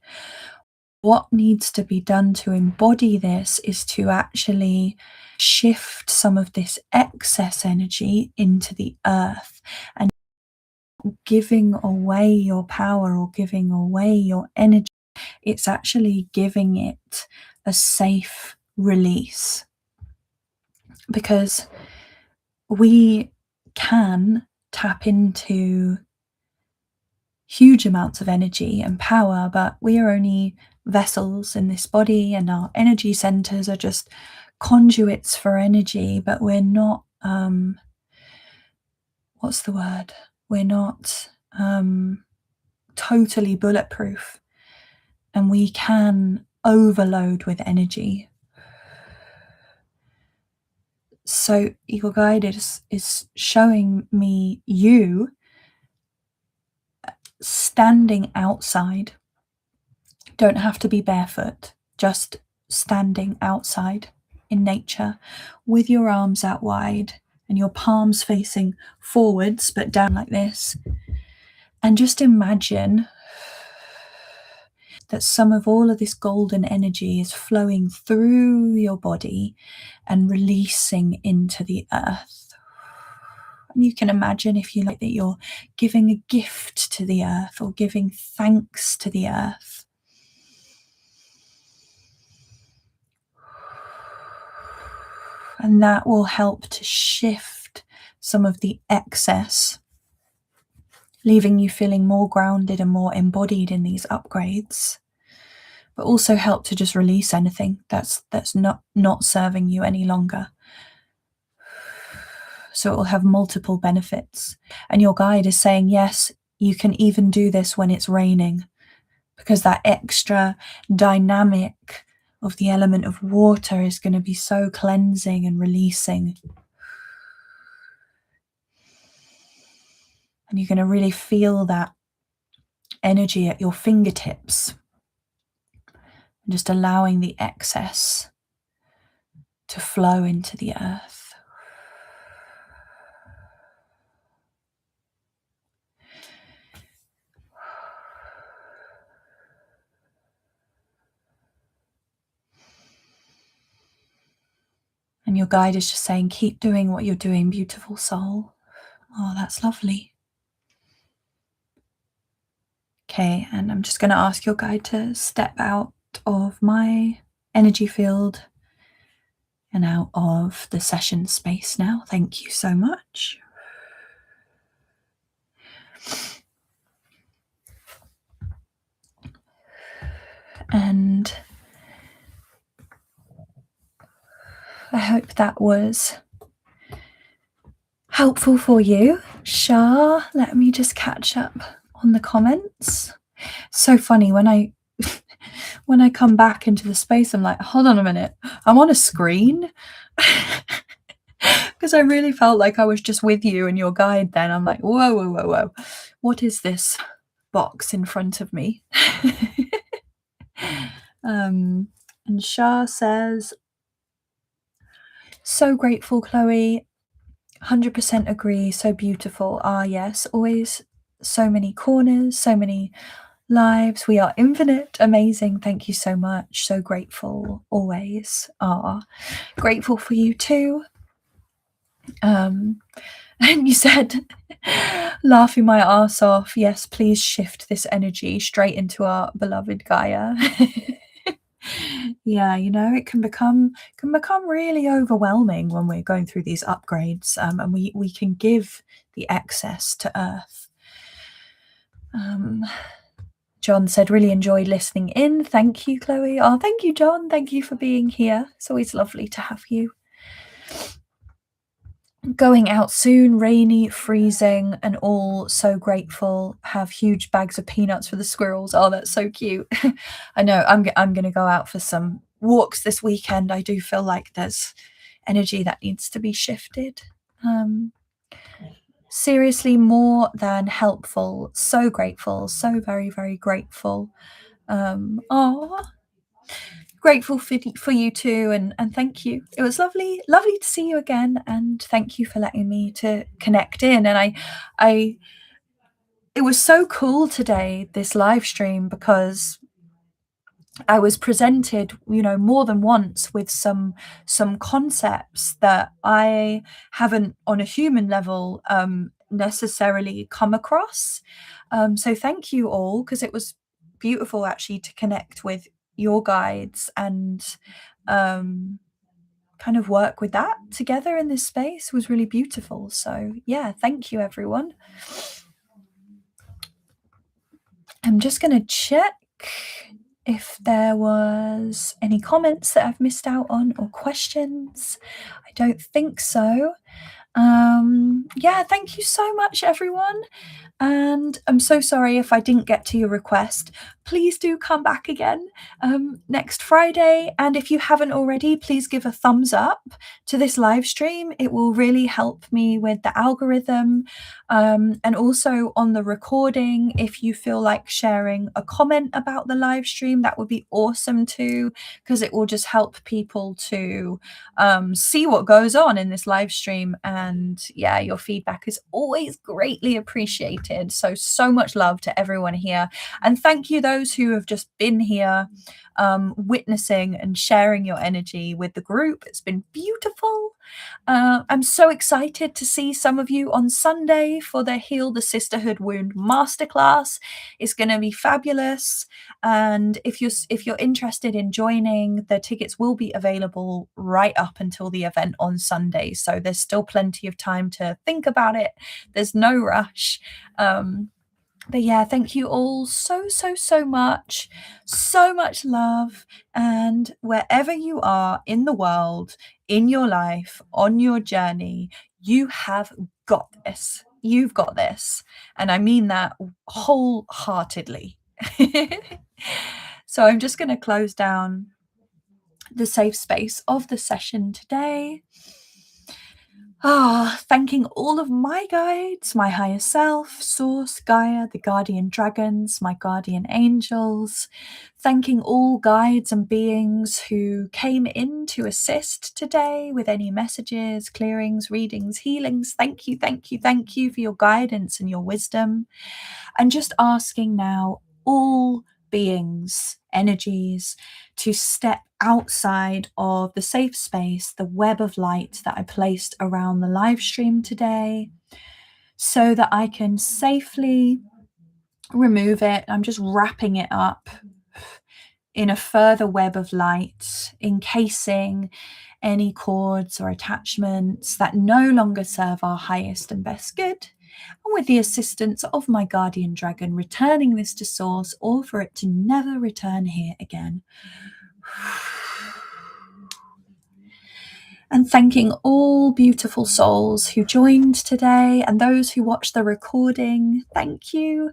What needs to be done to embody this is to actually shift some of this excess energy into the earth, and giving away your power or giving away your energy. It's actually giving it a safe release, because we can tap into huge amounts of energy and power, but we are only vessels in this body, and our energy centers are just conduits for energy, but we're not what's the word? We're not totally bulletproof, and we can overload with energy. So your guide is showing me you standing outside. Don't have to be barefoot, just standing outside in nature with your arms out wide and your palms facing forwards but down like this. And just imagine that some of all of this golden energy is flowing through your body and releasing into the earth. And you can imagine, if you like, that you're giving a gift to the earth or giving thanks to the earth. And that will help to shift some of the excess, leaving you feeling more grounded and more embodied in these upgrades, but also help to just release anything that's not serving you any longer. So it will have multiple benefits. And your guide is saying, yes, you can even do this when it's raining, because that extra dynamic of the element of water is going to be so cleansing and releasing. And you're going to really feel that energy at your fingertips. just allowing the excess to flow into the earth. And your guide is just saying, keep doing what you're doing, beautiful soul. Oh, that's lovely. Okay, and I'm just going to ask your guide to step out of my energy field and out of the session space now. Thank you so much. And I hope that was helpful for you. Shah, let me just catch up on the comments. So funny, when I come back into the space, I'm like, hold on a minute, I'm on a screen. Because I really felt like I was just with you and your guide then. I'm like, whoa. What is this box in front of me? And Shah says, so grateful, Chloe. 100% agree. So beautiful. Ah, yes. Always so many corners, so many lives. We are infinite. Amazing. Thank you so much. So grateful. Always are. Grateful for you too. And you said, laughing my ass off, yes, please shift this energy straight into our beloved Gaia. Yeah, you know, it can become really overwhelming when we're going through these upgrades, and we can give the excess to Earth. John said, really enjoyed listening in. Thank you, Chloe. Oh, thank you, John. Thank you for being here. It's always lovely to have you. Going out soon, rainy, freezing, and all. So grateful. Have huge bags of peanuts for the squirrels. Oh, that's so cute. I know. I'm going to go out for some walks this weekend. I do feel like there's energy that needs to be shifted. Seriously, more than helpful. So grateful. So very, very grateful. Grateful for you too, and thank you. It was lovely to see you again, and thank you for letting me to connect in. And I it was so cool today, this live stream, because I was presented, you know, more than once with some concepts that I haven't on a human level necessarily come across. So thank you all, because it was beautiful actually to connect with your guides and kind of work with that together in this space was really beautiful. So yeah, thank you everyone. I'm just going to check if there was any comments that I've missed out on or questions. I don't think so. Yeah, thank you so much everyone, and I'm so sorry if I didn't get to your request. Please do come back again next Friday, and if you haven't already, please give a thumbs up to this live stream. It will really help me with the algorithm, and also on the recording, if you feel like sharing a comment about the live stream, that would be awesome too, because it will just help people to see what goes on in this live stream. And yeah, your feedback is always greatly appreciated. So much love to everyone here, and thank you those who have just been here witnessing and sharing your energy with the group. It's been beautiful. I'm so excited to see some of you on Sunday for the Heal the Sisterhood Wound Masterclass. It's going to be fabulous. And if you're interested in joining, the tickets will be available right up until the event on Sunday. So there's still plenty of time to think about it. There's no rush. But yeah, thank you all so much. So much love. And wherever you are in the world, in your life, on your journey, you have got this. You've got this. And I mean that wholeheartedly. So I'm just going to close down the safe space of the session today. Thanking all of my guides, my higher self, Source, Gaia, the guardian dragons, my guardian angels. Thanking all guides and beings who came in to assist today with any messages, clearings, readings, healings. Thank you, thank you, thank you for your guidance and your wisdom. And just asking now all beings, energies, to step outside of the safe space, the web of light that I placed around the live stream today, so that I can safely remove it. I'm just wrapping it up in a further web of light, encasing any cords or attachments that no longer serve our highest and best good. And with the assistance of my guardian dragon, returning this to source, or for it to never return here again. And thanking all beautiful souls who joined today and those who watched the recording. Thank you.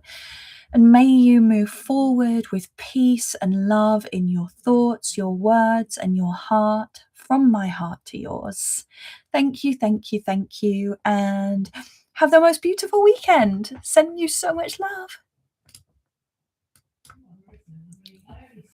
And may you move forward with peace and love in your thoughts, your words, and your heart, from my heart to yours. Thank you, thank you, thank you. And have the most beautiful weekend. Sending you so much love.